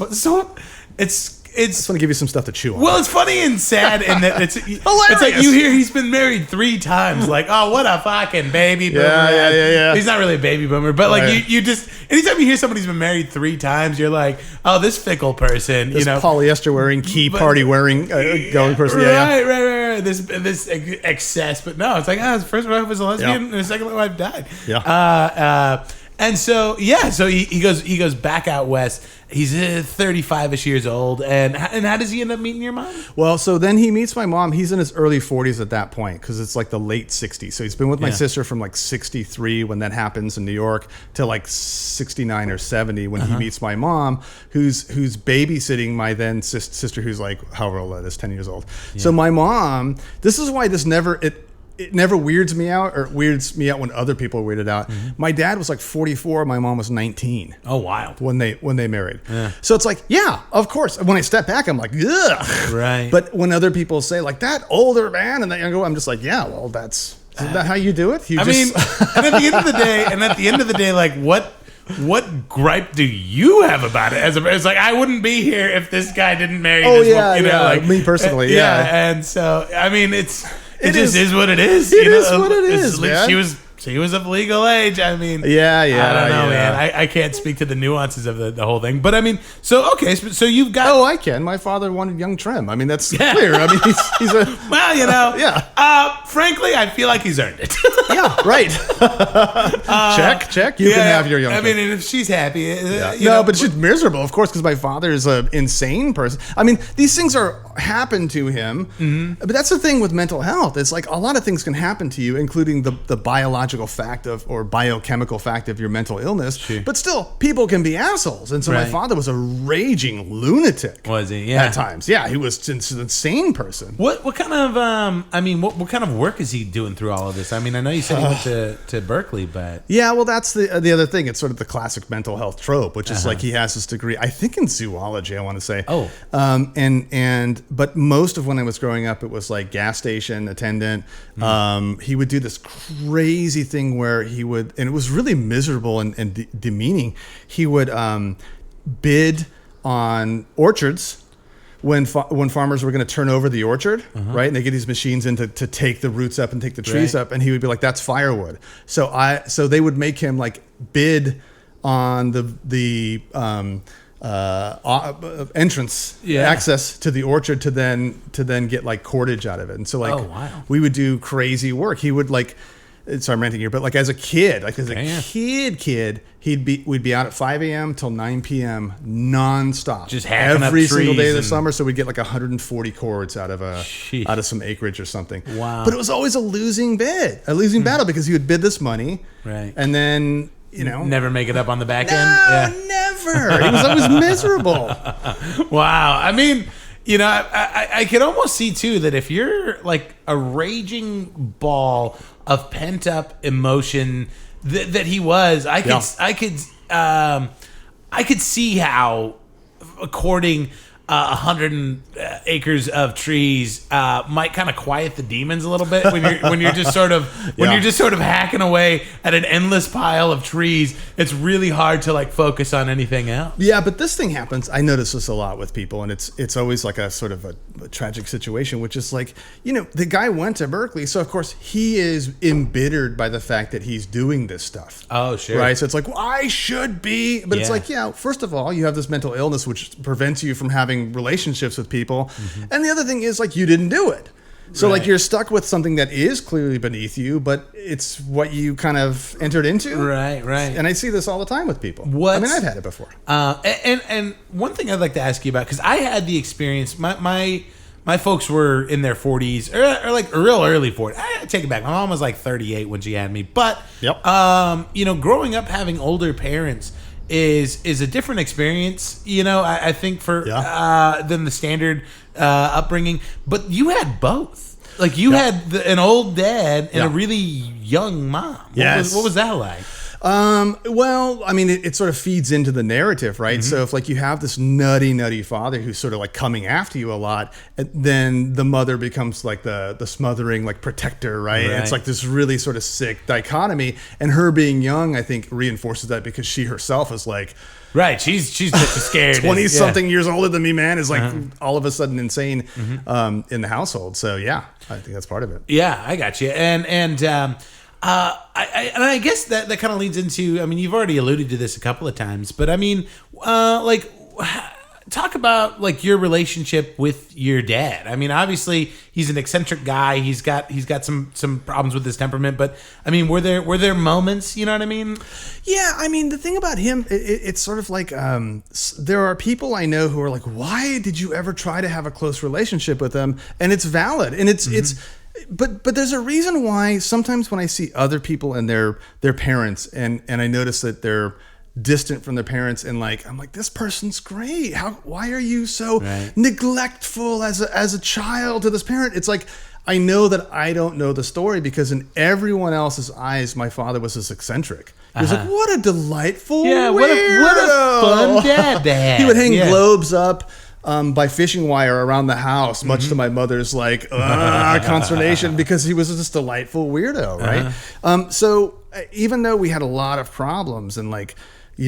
want to give you some stuff to chew on. Well, it's funny and sad in that it's hilarious. It's like you hear he's been married 3 times. Like, oh, what a fucking baby boomer. Yeah. He's not really a baby boomer, but like you just, anytime you hear somebody's been married 3 times, you're like, oh, this fickle person, this polyester wearing, party wearing, going person. Right. This excess, but no, it's like, his first wife was a lesbian, and his second wife died. Yeah. And so he goes back out west. He's 35ish years old, and how does he end up meeting your mom? Well, so then he meets my mom. He's in his early 40s at that point, because it's like the late 60s. So he's been with my sister from like 63 when that happens in New York to like 69 or 70 when he meets my mom, who's babysitting my then sister, who's like however old that is, 10 years old. Yeah. So my mom, this is why it never weirds me out, or weirds me out when other people are weirded out. My dad was like 44. My mom was 19. Oh, wild. When they married. Yeah. So it's like, yeah, of course. When I step back, I'm like, ugh. Right. But when other people say like that older man and that younger, I'm just like, yeah, well, isn't that how you do it? And at the end of the day, like what gripe do you have about it? It's like, I wouldn't be here if this guy didn't marry this woman. Like me personally. And so, I mean, it just is what it is. It is what it is, man. She was of legal age. I mean, I don't know, man. I can't speak to the nuances of the whole thing, but I mean, so you've got. Oh, I can. My father wanted young trim. I mean, that's clear. I mean, he's a. Well, frankly, I feel like he's earned it. Yeah, right. Check. You can have your young trim. I mean, if she's happy, but she's miserable, of course, because my father is an insane person. I mean, these things happen to him, but that's the thing with mental health. It's like a lot of things can happen to you, including the biological fact or biochemical fact of your mental illness. Sure. But still, people can be assholes. And so my father was a raging lunatic. Was he? Yeah. At times. Yeah, he was an insane person. What kind of what kind of work is he doing through all of this? I mean, I know you said he went to Berkeley, but yeah, well, that's the other thing. It's sort of the classic mental health trope, which is like he has this degree, I think in zoology, I want to say. Oh. But most of when I was growing up, it was like gas station attendant. He would do this crazy thing where he would, and it was really miserable and demeaning. He would bid on orchards when farmers were going to turn over the orchard, right? And they get these machines in to take the roots up and take the trees up, and he would be like, "That's firewood." So they would make him like bid on the entrance access to the orchard to then get like cordage out of it. And so like we would do crazy work. He would like. Sorry, I'm ranting here, but like as a kid, we'd be out at 5 a.m. till 9 p.m. nonstop, just hacking every up single day of the and... summer. So we'd get like 140 cords out of some acreage or something. Wow! But it was always a losing battle because he would bid this money, right? And then never make it up on the back end. Never. He was always miserable. Wow. I mean. I could almost see too that if you're like a raging ball of pent up emotion that he was, I could see how according 100 acres of trees might kind of quiet the demons a little bit when you're just sort of you're just sort of hacking away at an endless pile of trees. It's really hard to like focus on anything else. Yeah, but this thing happens. I notice this a lot with people, and it's always like a sort of a tragic situation, which is like the guy went to Berkeley, so of course he is embittered by the fact that he's doing this stuff. Oh, sure. Right. So it's like, well, I should be, but it's like, first of all, you have this mental illness which prevents you from having having relationships with people. And the other thing is like, you didn't do it. So like you're stuck with something that is clearly beneath you, but it's what you kind of entered into. Right. And I see this all the time with people. I've had it before. And one thing I'd like to ask you about, because I had the experience, my folks were in their 40s or like real early 40s. I take it back. My mom was like 38 when she had me. But, growing up having older parents is a different experience, I think for than the standard upbringing. But you had both. Like you had an old dad and a really young mom. Yes. What was that like? Well, I mean, it sort of feeds into the narrative, right? So if like you have this nutty father who's sort of like coming after you a lot, then the mother becomes like the smothering like protector, right? It's like this really sort of sick dichotomy, and her being young, I think, reinforces that because she herself is like, right, she's just scared. 20-something years older than me, man, is like all of a sudden insane in the household. So yeah, I think that's part of it. Yeah, I got you. I guess that kind of leads into, I mean, you've already alluded to this a couple of times, but I mean, talk about like your relationship with your dad. I mean, obviously he's an eccentric guy. He's got some problems with his temperament, but I mean, were there moments, you know what I mean? Yeah. I mean, the thing about him, it's sort of like, there are people I know who are like, why did you ever try to have a close relationship with him? And it's valid. And But there's a reason why sometimes when I see other people and their parents and I notice that they're distant from their parents and like I'm like, this person's great. Why are you so neglectful as a child to this parent? It's like, I know that I don't know the story because in everyone else's eyes, my father was this eccentric. He was like, what a delightful weirdo. What a fun dad to have. He would hang globes up by fishing wire around the house, much to my mother's like consternation, because he was this delightful weirdo, right? So even though we had a lot of problems and like, he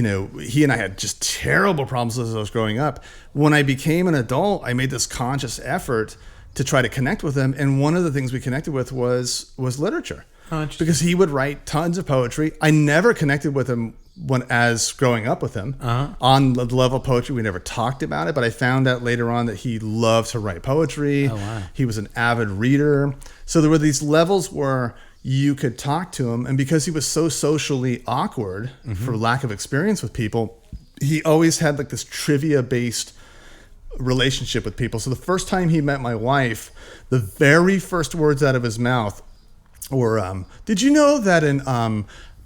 and I had just terrible problems as I was growing up, when I became an adult, I made this conscious effort to try to connect with him. And one of the things we connected with was literature. Because he would write tons of poetry. I never connected with him as growing up with him on the level of poetry. We never talked about it, but I found out later on that he loved to write poetry. Oh, wow. He was an avid reader. So there were these levels where you could talk to him, and because he was so socially awkward for lack of experience with people, he always had like this trivia-based relationship with people. So the first time he met my wife, the very first words out of his mouth were, did you know that in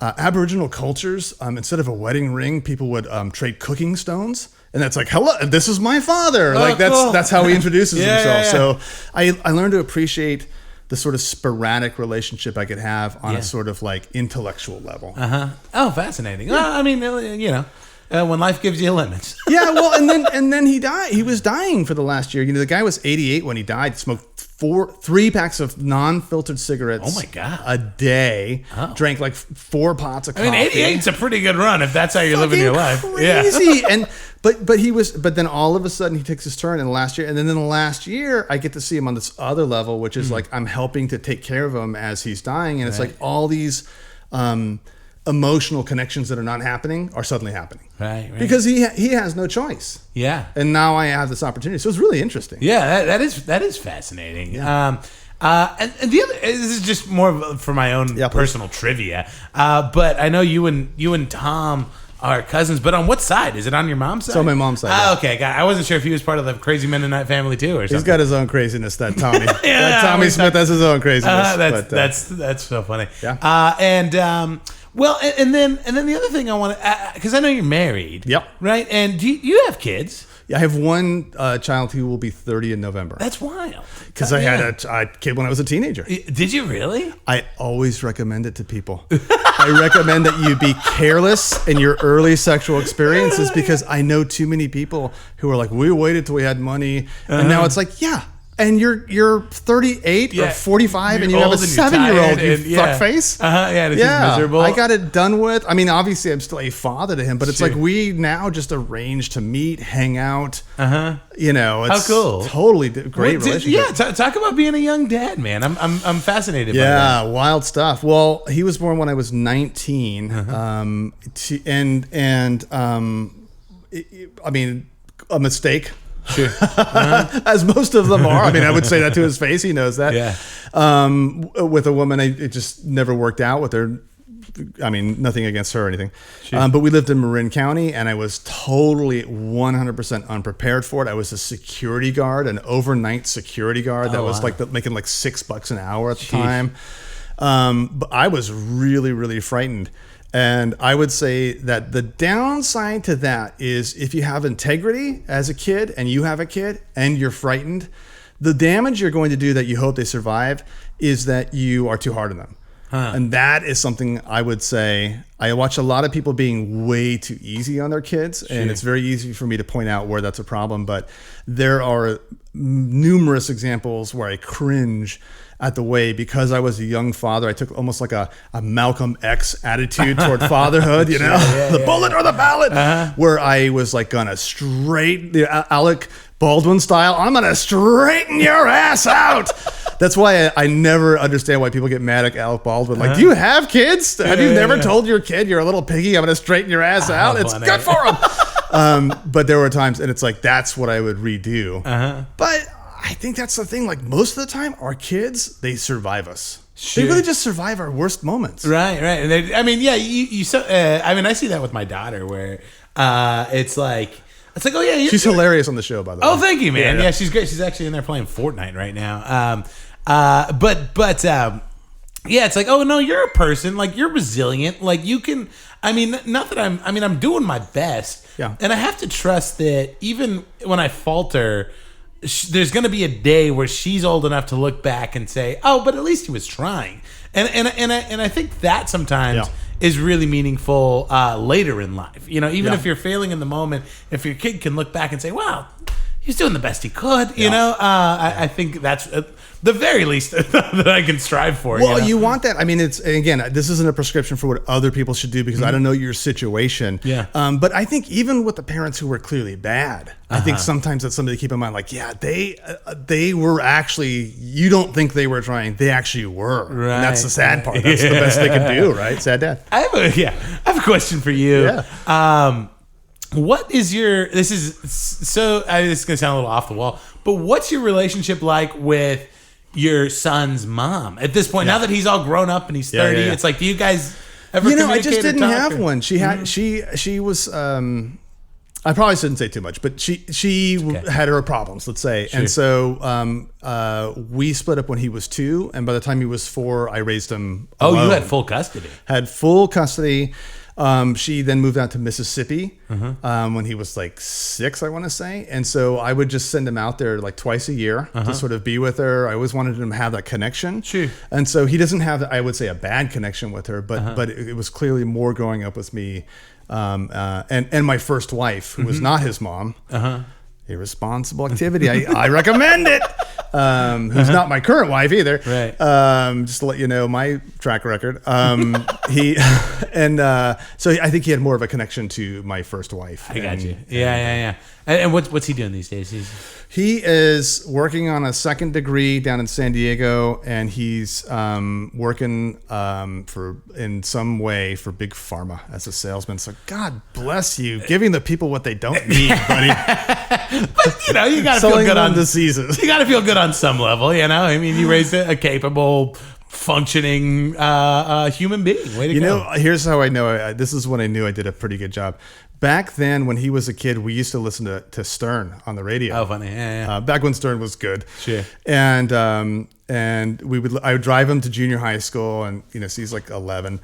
Aboriginal cultures, instead of a wedding ring, people would trade cooking stones? And that's like, hello, this is my father. Oh, like cool. That's how he introduces himself. Yeah. So I learned to appreciate the sort of sporadic relationship I could have on a sort of like intellectual level. Oh, fascinating. Well, I mean, when life gives you limits. Yeah, well, and then he died. He was dying for the last year. The guy was 88 when he died. Smoked 3 packs of non-filtered cigarettes. Oh my God. A day. Oh. Drank like 4 pots of coffee. I mean, 88's a pretty good run if that's how you're living your life. Crazy. Yeah. But then all of a sudden he takes his turn in the last year, and then in the last year I get to see him on this other level, which is like I'm helping to take care of him as he's dying, and it's like all these emotional connections that are not happening are suddenly happening. Right. Because he has no choice. Yeah. And now I have this opportunity. So it's really interesting. Yeah, that is fascinating. Yeah. And the other, this is just more for my own personal trivia. But I know you and Tom are cousins, but on what side? Is it on your mom's side? So my mom's side. Okay. I wasn't sure if he was part of the Crazy Mennonite family too, or something. He's got his own craziness, that Tommy. Tommy Smith has his own craziness. That's so funny. Yeah. Well, and then the other thing I want to, because I know you're married. Yep. Right? And do you have kids? Yeah, I have one child who will be 30 in November. That's wild. Because I had a kid when I was a teenager. Did you really? I always recommend it to people. I recommend that you be careless in your early sexual experiences, because I know too many people who are like, we waited till we had money. And now it's like, yeah. And you're 38 or 45 and you have a 7-year-old, you fuckface. He's miserable. I got it done with. I mean, obviously I'm still a father to him, but it's like we now just arrange to meet, hang out. It's cool. Totally great relationship. Talk about being a young dad, man. I'm fascinated by that. Yeah, wild stuff. Well, he was born when I was 19. I mean, a mistake. Sure. As most of them are. I mean, I would say that to his face. He knows that. Yeah. With a woman, it just never worked out with her. I mean, nothing against her or anything. Sure. But we lived in Marin County, and I was totally 100% unprepared for it. I was a security guard, an overnight security guard that was making like $6 an hour at the time. But I was really, really frightened. And I would say that the downside to that is if you have integrity as a kid and you have a kid and you're frightened, the damage you're going to do that you hope they survive is that you are too hard on them. And that is something I would say. I watch a lot of people being way too easy on their kids, and it's very easy for me to point out where that's a problem. But there are numerous examples where I cringe at the way, because I was a young father, I took almost like a Malcolm X attitude toward fatherhood, you know, the bullet or the ballot, where I was like gonna straight the Alec Baldwin style. I'm gonna straighten your ass out. That's why I never understand why people get mad at Alec Baldwin. Like, do you have kids? Have you never told your kid you're a little piggy? I'm gonna straighten your ass out. It's good for him. But there were times, and it's like that's what I would redo. But I think that's the thing. Like most of the time, our kids, they survive us. Sure. They really just survive our worst moments. Right. And they, I mean, yeah, I mean, I see that with my daughter where it's like, oh yeah, she's hilarious on the show, by the way. Oh, thank you, man. Yeah, she's great. She's actually in there playing Fortnite right now. But yeah, it's like, oh no, you're a person. Like you're resilient. Like you can. I mean, not that I'm doing my best. Yeah. And I have to trust that even when I falter, there's going to be a day where she's old enough to look back and say, "Oh, but at least he was trying." And I think that sometimes is really meaningful later in life. You know, even if you're failing in the moment, if your kid can look back and say, "Wow, he's doing the best he could," you know, I think that's the very least that I can strive for. Well, you want that. I mean, it's, again, this isn't a prescription for what other people should do because I don't know your situation. Yeah. But I think even with the parents who were clearly bad, I think sometimes that's something to keep in mind. Like, yeah, they were actually, you don't think they were trying. They actually were. Right. And that's the sad part. That's the best they can do, right? Sad dad. I have a question for you. Yeah. What is your, this is going to sound a little off the wall, but what's your relationship like with your son's mom at this point? Now that he's all grown up and he's 30, it's like, do you guys ever communicate? I just didn't have or? one. She had, she was, I probably shouldn't say too much, but she had her problems, let's say. Sure. And so we split up when he was 2, and by the time he was 4, I raised him alone. Oh, you had full custody. Had full custody. She then moved out to Mississippi when he was like 6, I want to say. And so I would just send him out there like twice a year to sort of be with her. I always wanted him to have that connection. Sure. And so he doesn't have, I would say, a bad connection with her, but it was clearly more growing up with me and my first wife, who was not his mom. Irresponsible activity. I recommend it. Who's not my current wife either. Right. Just to let you know my track record. So I think he had more of a connection to my first wife. I got you. Yeah. And what's he doing these days? He is working on a 2nd degree down in San Diego, and he's working in some way for Big Pharma as a salesman. So God bless you, giving the people what they don't need, buddy. But you know, you got to feel good on diseases. You got to feel good on some level, you know. I mean, you raised a capable, functioning human being. Way to go. You know, here's how I know. This is when I knew I did a pretty good job. Back then, when he was a kid, we used to listen to Stern on the radio. Oh, funny. Yeah. Back when Stern was good. Sure. And I would drive him to junior high school, and so he's like 11,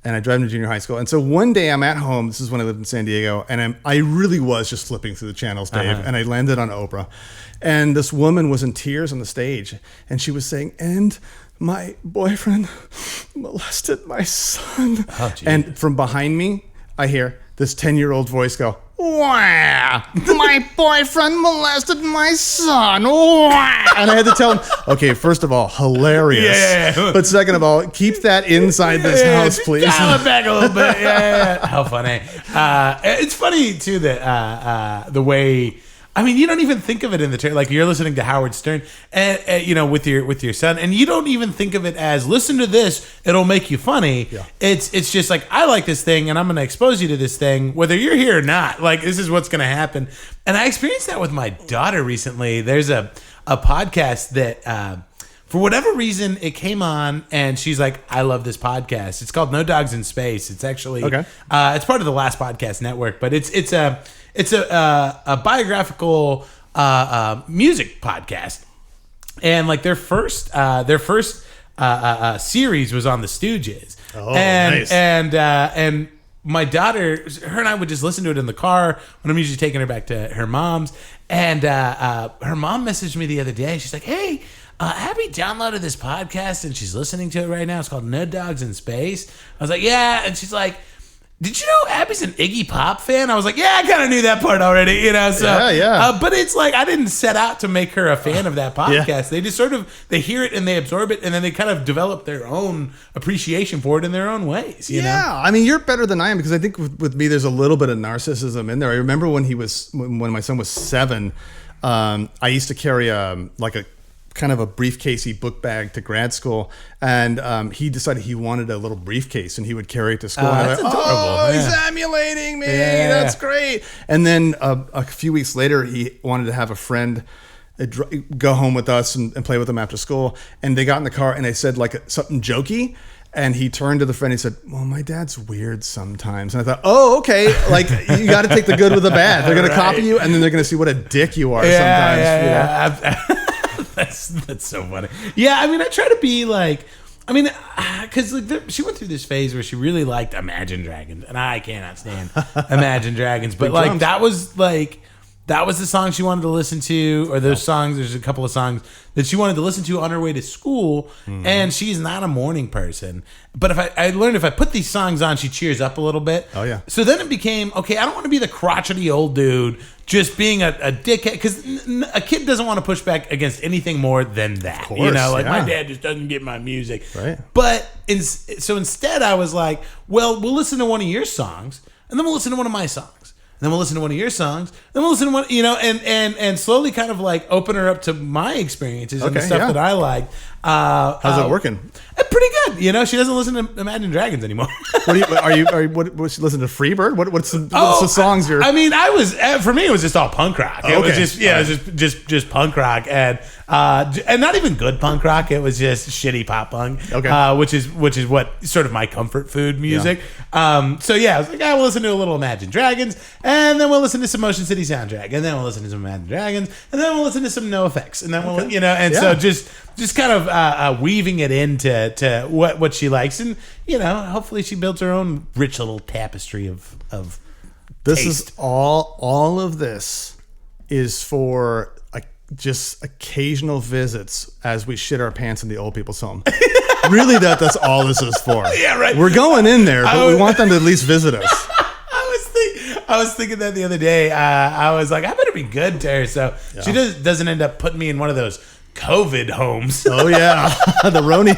and I drive him to junior high school. And so one day I'm at home. This is when I lived in San Diego, and I really was just flipping through the channels, Dave, and I landed on Oprah, and this woman was in tears on the stage, and she was saying, "And my boyfriend molested my son." Oh, and from behind me, I hear this 10-year-old voice go, "Wow, my boyfriend molested my son." Wow. And I had to tell him, okay, first of all, hilarious. Yeah. But second of all, keep that inside this house, please. Dial it back a little bit. Yeah. How funny. It's funny, too, that the way I mean, you don't even think of it in the term like you're listening to Howard Stern, and you know, with your son, and you don't even think of it as listen to this, it'll make you funny. Yeah. It's just like I like this thing, and I'm going to expose you to this thing, whether you're here or not. Like this is what's going to happen, and I experienced that with my daughter recently. There's a podcast that. For whatever reason, it came on, and she's like, "I love this podcast." It's called No Dogs in Space. It's actually okay. It's part of the Last Podcast Network, but it's a biographical music podcast, and like their first series was on the Stooges. Oh, and, nice. And my daughter, her and I would just listen to it in the car when I'm usually taking her back to her mom's, and her mom messaged me the other day. She's like, "Hey. Abby downloaded this podcast and she's listening to it right now. It's called No Dogs in Space." I was like, "Yeah." And she's like, "Did you know Abby's an Iggy Pop fan?" I was like, "Yeah, I kind of knew that part already, you know." So, yeah. But it's like I didn't set out to make her a fan of that podcast. Yeah. They just sort of they hear it and they absorb it, and then they kind of develop their own appreciation for it in their own ways. You know? I mean, you're better than I am because I think with me, there's a little bit of narcissism in there. I remember when my son was 7, I used to carry like a kind of a briefcasey book bag to grad school, and he decided he wanted a little briefcase and he would carry it to school. That's adorable. Oh, he's emulating me. Yeah. That's great. And then a few weeks later, he wanted to have a friend go home with us and play with him after school. And they got in the car and I said like something jokey. And he turned to the friend and he said, "Well, my dad's weird sometimes." And I thought, oh, okay. Like, you got to take the good with the bad. They're going to copy you, and then they're going to see what a dick you are sometimes. Yeah. That's so funny. Yeah, I mean, I try to be like, I mean, because like she went through this phase where she really liked Imagine Dragons, and I cannot stand Imagine Dragons, but like that was the song she wanted to listen to, or those songs. There's a couple of songs that she wanted to listen to on her way to school, and she's not a morning person. But I learned if I put these songs on, she cheers up a little bit. Oh yeah. So then it became okay. I don't want to be the crotchety old dude just being a dickhead, because a kid doesn't want to push back against anything more than that. Of course, you know, like my dad just doesn't get my music. Right. But so instead, I was like, well, we'll listen to one of your songs, and then we'll listen to one of my songs. Then we'll listen to one of your songs. Then we'll listen to one, you know, and slowly kind of like open her up to my experiences and the stuff that I like. How's it working? Pretty good. You know, she doesn't listen to Imagine Dragons anymore. What she listen to Freebird? What's the songs you're? I mean, for me, it was just all punk rock. It was just, it was just punk rock, and not even good punk rock. It was just shitty pop punk. Okay. Which is what sort of my comfort food music. Yeah. So yeah, I was like, we'll listen to a little Imagine Dragons, and then we'll listen to some Motion City Soundtrack, and then we'll listen to some Imagine Dragons, and then we'll listen to some NoFX, and then we'll, you know, and so just kind of weaving it into what she likes, and you know, hopefully she builds her own rich little tapestry of this taste. Is all of this is for just occasional visits as we shit our pants in the old people's home. Really, that's all this is for. Yeah, right. We're going in there, but we want them to at least visit us. I was thinking that the other day. I was like, I better be good to her, so she doesn't end up putting me in one of those COVID homes. Oh yeah, the Roni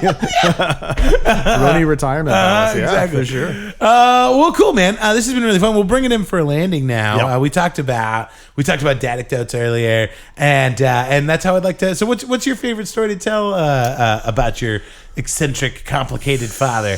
retirement house. Yeah, exactly. for sure. Well, cool, man. This has been really fun. We'll bring it in for a landing now. Yep. We talked about Dadictotes earlier, and that's how I'd like to. So, what's your favorite story to tell about your eccentric, complicated father?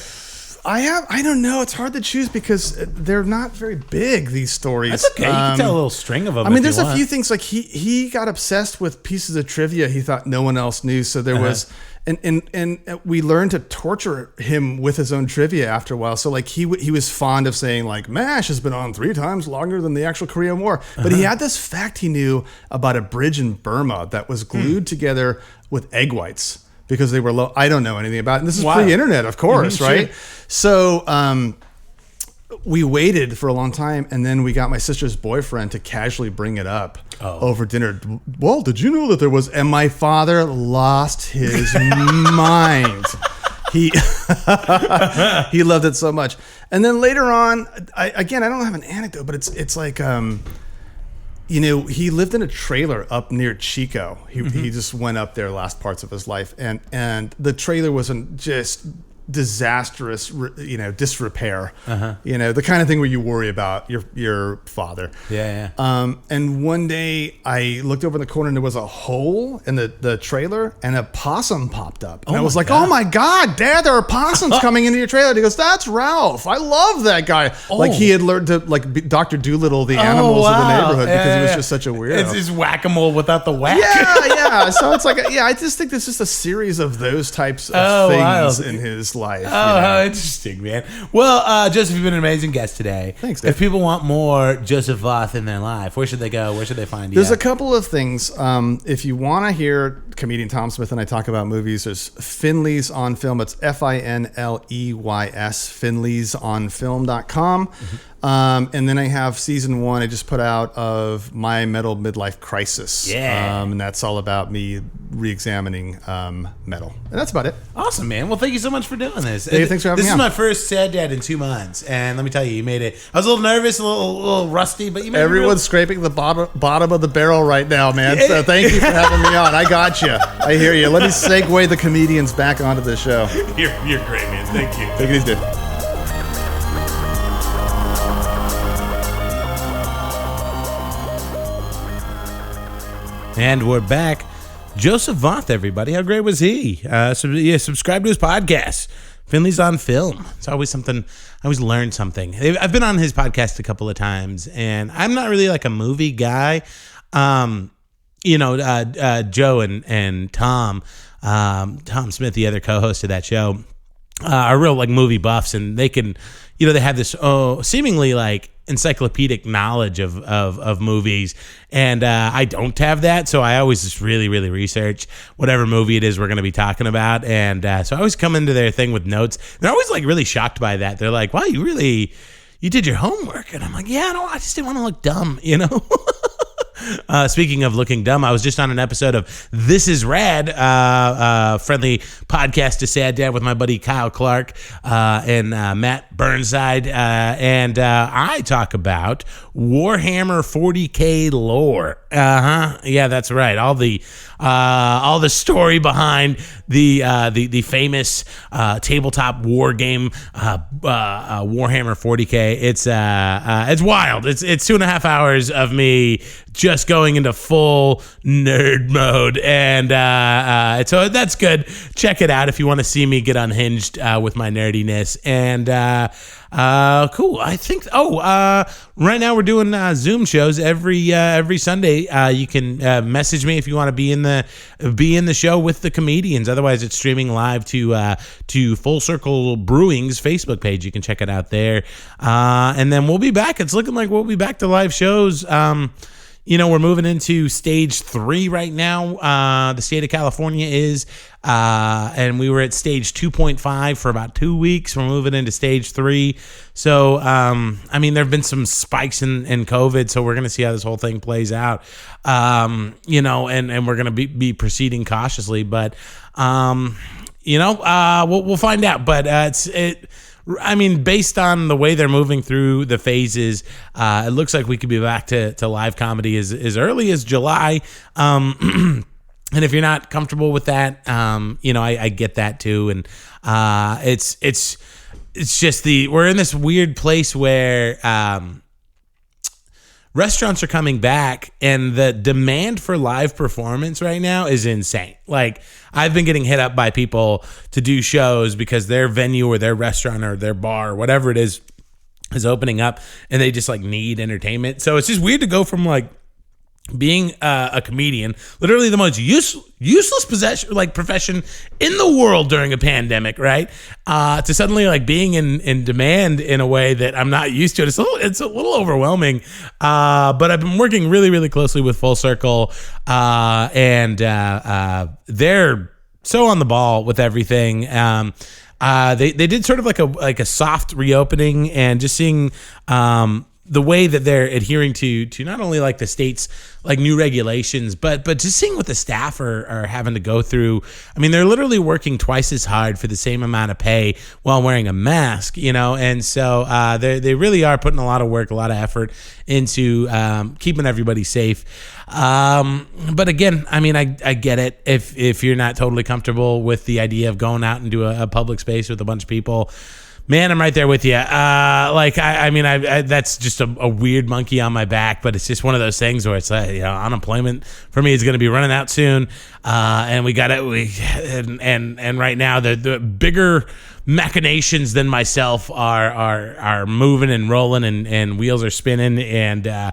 I don't know. It's hard to choose because they're not very big, these stories. That's okay. You can tell a little string of them. I mean, there's a few things like he got obsessed with pieces of trivia he thought no one else knew. So there was, and we learned to torture him with his own trivia after a while. So like he was fond of saying like MASH has been on 3 times longer than the actual Korean War. But he had this fact he knew about a bridge in Burma that was glued together with egg whites. Because they were low. I don't know anything about it. And this is pre-internet, of course, right? Sure. So we waited for a long time, and then we got my sister's boyfriend to casually bring it up over dinner. Well, did you know that there was... And my father lost his mind. He loved it so much. And then later on, I don't have an anecdote, but it's like... you know, he lived in a trailer up near Chico. He just went up there last parts of his life, and the trailer was just disastrous, disrepair. The kind of thing where you worry about your father. Yeah. And one day I looked over in the corner and there was a hole in the trailer and a possum popped up. And I was like, God. oh my God, Dad, there are possums coming into your trailer. And he goes, that's Ralph. I love that guy. Like he had learned to be Dr. Doolittle, the animals of the neighborhood, because he was just such a weirdo. It's just whack-a-mole without the whack. Yeah. So it's like, I just think there's just a series of those types of things in his life. How interesting, man. Well, Joseph, you've been an amazing guest today. Thanks, Dave. If people want more Joseph Voth in their life, where should they go? Where should they find you? There's a couple of things. If you want to hear comedian Tom Smith and I talk about movies, there's Finley's on Film. It's FINLEYS, finleysonfilm.com. And then I have season 1 I just put out of My Metal Midlife Crisis. Yeah. And that's all about me re-examining metal. And that's about it. Awesome, man. Well, thank you so much for doing this. Hey, thanks for having me This is on. my first Sad Dad in 2 months. And let me tell you, you made it. I was a little nervous, a little rusty, but you made Everyone's scraping the bottom of the barrel right now, man. So thank you for having me on. I got you. I hear you. Let me segue the comedians back onto the show. You're great, man. Thank you. Take it easy, dude. And we're back. Joseph Voth, everybody. How great was he? Subscribe to his podcast, Finley's on Film. It's always something. I always learn something. I've been on his podcast a couple of times, and I'm not really like a movie guy. Joe and Tom Smith, the other co-host of that show, are real like movie buffs, and they can, they have this seemingly like encyclopedic knowledge of movies, and I don't have that, so I always just really research whatever movie it is we're going to be talking about, and so I always come into their thing with notes. They're always like really shocked by that. They're like, wow, you did your homework. And I'm like, yeah, I just didn't want to look dumb, Speaking of looking dumb, I was just on an episode of This Is Rad, friendly podcast to Sad Dad with my buddy Kyle Clark and Matt Burnside, and I talk about Warhammer 40K lore. Yeah, that's right. All the story behind the famous tabletop war game Warhammer 40K. It's wild. It's 2.5 hours of me just going into full nerd mode, and so that's good. Check it out if you want to see me get unhinged with my nerdiness. And cool. I think. Right now we're doing Zoom shows every Sunday. You can message me if you want to be in the show with the comedians. Otherwise, it's streaming live to Full Circle Brewing's Facebook page. You can check it out there. And then we'll be back. It's looking like we'll be back to live shows. We're moving into stage 3 right now. The state of California is, and we were at stage 2.5 for about 2 weeks. We're moving into stage 3. So, there have been some spikes in COVID, so we're going to see how this whole thing plays out. And we're going to be proceeding cautiously, but, we'll find out. But based on the way they're moving through the phases, it looks like we could be back to live comedy as early as July. And if you're not comfortable with that, I get that too. And it's just we're in this weird place where restaurants are coming back, and the demand for live performance right now is insane. Like, I've been getting hit up by people to do shows because their venue or their restaurant or their bar or whatever it is opening up, and they just like need entertainment. So it's just weird to go from like being a comedian, literally the most useless profession in the world during a pandemic, right? To suddenly like being in demand in a way that I'm not used to. It's a little overwhelming. But I've been working really closely with Full Circle, and they're so on the ball with everything. They did sort of like a soft reopening, and just seeing the way that they're adhering to not only like the state's like new regulations, but just seeing what the staff are having to go through. I mean, they're literally working twice as hard for the same amount of pay while wearing a mask, and so they really are putting a lot of work, a lot of effort into keeping everybody safe. But again, I mean, I get it. If you're not totally comfortable with the idea of going out into a public space with a bunch of people, man, I'm right there with you. That's just a weird monkey on my back, but it's just one of those things where it's like, unemployment for me is going to be running out soon. And and right now the bigger machinations than myself are moving and rolling and wheels are spinning, and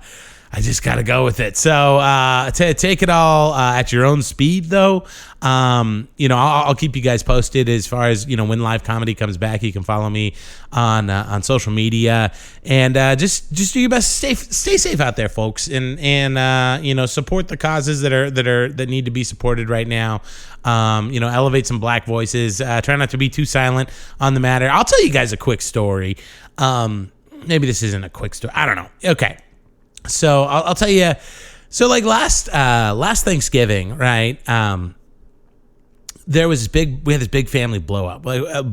I just got to go with it. So take it all at your own speed, though. I'll keep you guys posted as far as, when live comedy comes back. You can follow me on social media, and just do your best. Stay safe out there, folks, and support the causes that need to be supported right now. Elevate some black voices. Try not to be too silent on the matter. I'll tell you guys a quick story. Maybe this isn't a quick story. I don't know. Okay. So I'll tell you. So like last Thanksgiving, right? We had this big family blowout, where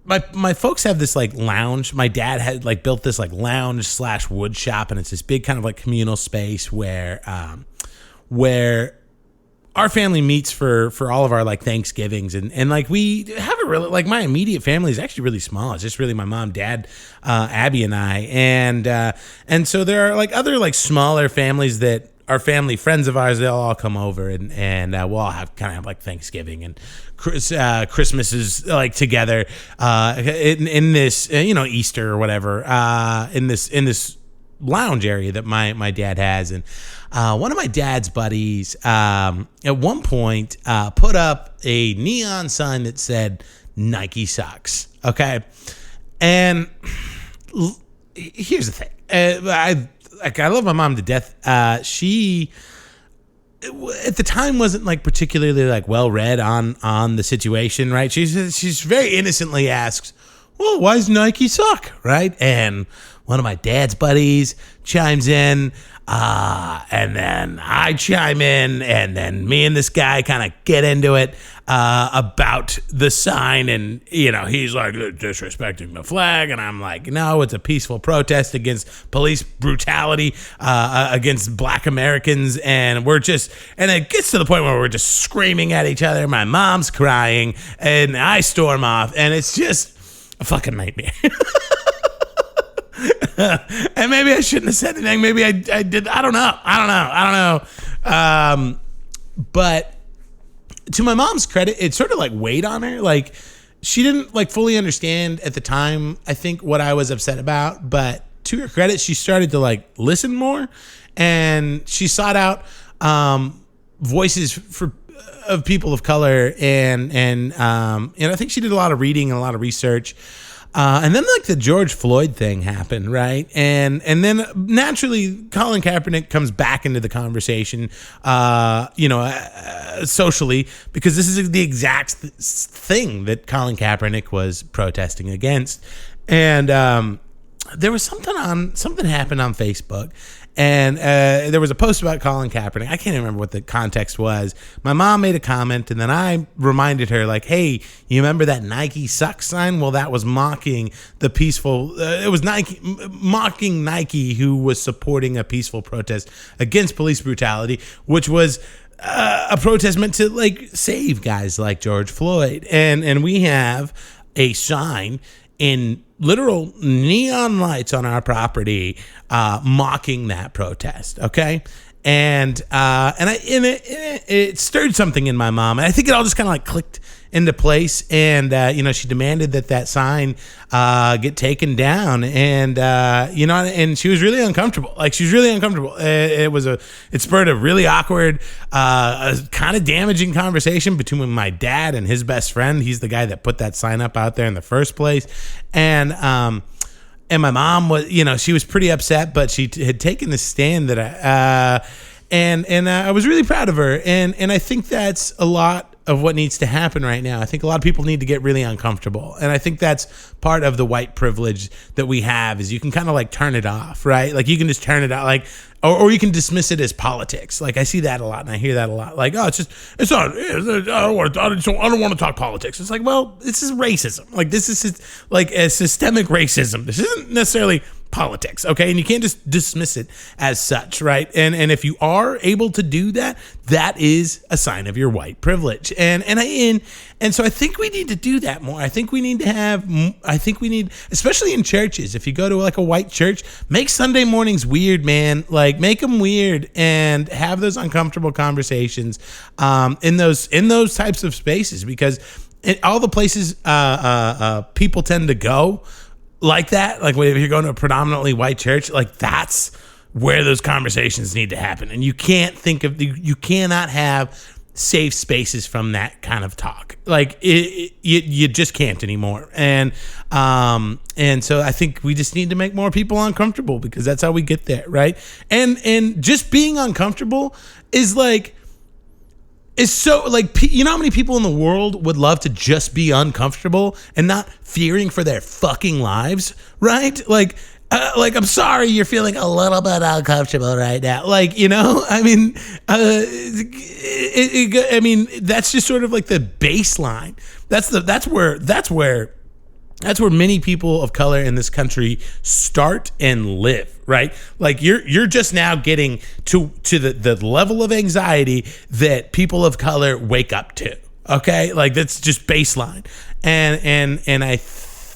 my folks have this like lounge. My dad had like built this like lounge / wood shop, and it's this big kind of like communal space where our family meets for all of our like Thanksgivings, and like we have a really, like my immediate family is actually really small. It's just really my mom, dad, Abby, and I, and so there are like other like smaller families that are family friends of ours. They'll all come over, and we'll all have like Thanksgiving and Christmas is like together in this Easter or whatever in this lounge area that my dad has. And one of my dad's buddies at one point put up a neon sign that said Nike sucks. Okay. And here's the thing. I love my mom to death. She at the time wasn't like particularly like well read on the situation, right? She's very innocently asks, well, why does Nike suck? Right. And one of my dad's buddies chimes in, and then I chime in, and then me and this guy kind of get into it about the sign, and he's like disrespecting the flag, and I'm like, no, it's a peaceful protest against police brutality against Black Americans, and it gets to the point where we're just screaming at each other. My mom's crying, and I storm off, and it's just a fucking nightmare. And maybe I shouldn't have said anything. Maybe I did. I don't know. But to my mom's credit, it sort of like weighed on her. Like she didn't like fully understand at the time, I think, what I was upset about. But to her credit, she started to like listen more, and she sought out voices of people of color, and I think she did a lot of reading and a lot of research. And then like the George Floyd thing happened, right? And then naturally Colin Kaepernick comes back into the conversation, socially, because this is the exact thing that Colin Kaepernick was protesting against. And there was something happened on Facebook, and there was a post about Colin Kaepernick. I can't even remember what the context was. My mom made a comment, and then I reminded her, like, hey, you remember that Nike sucks sign? Well, that was mocking the peaceful, it was mocking Nike, who was supporting a peaceful protest against police brutality, which was a protest meant to like save guys like George Floyd. And we have a sign in literal neon lights on our property, mocking that protest. Okay. And it stirred something in my mom, and I think it all just kind of like clicked into place. And she demanded that sign get taken down, and and she was really uncomfortable. Like she was really uncomfortable. It spurred a really awkward, kind of damaging conversation between my dad and his best friend. He's the guy that put that sign up out there in the first place, and my mom was, she was pretty upset, but she had taken the stand that I was really proud of her. And I think that's a lot of what needs to happen right now. I think a lot of people need to get really uncomfortable. And I think that's part of the white privilege that we have, is you can kind of like turn it off, right? Like you can just turn it out, like, or you can dismiss it as politics. Like I see that a lot and I hear that a lot. Like, oh, it's not, I don't want to talk politics. It's like, well, this is racism. Like this is like a systemic racism. This isn't necessarily politics, okay? And you can't just dismiss it as such, right? And if you are able to do that, that is a sign of your white privilege. And so I think we need to do that more. I think we need, especially in churches, if you go to like a white church, make Sunday mornings weird, man. Like make them weird and have those uncomfortable conversations in those types of spaces, because all the places people tend to go like that, like if you're going to a predominantly white church, like that's where those conversations need to happen. And you cannot have safe spaces from that kind of talk. Like you just can't anymore. And so I think we just need to make more people uncomfortable, because that's how we get there, right? And just being uncomfortable is like, is so like, you know how many people in the world would love to just be uncomfortable and not fearing for their fucking lives, right? Like I'm sorry you're feeling a little bit uncomfortable right now. Like, you know, I mean, that's just sort of like the baseline. That's where many people of color in this country start and live, right? Like you're just now getting to the level of anxiety that people of color wake up to. Okay, like that's just baseline, and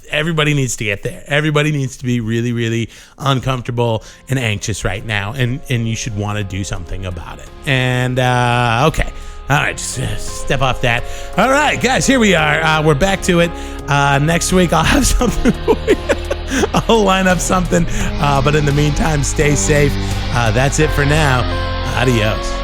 everybody needs to get there. Everybody needs to be really, really uncomfortable and anxious right now, and you should want to do something about it. And okay. All right, just step off that. All right, guys, here we are. We're back to it. Next week, I'll have something for you. I'll line up something. But in the meantime, stay safe. That's it for now. Adios.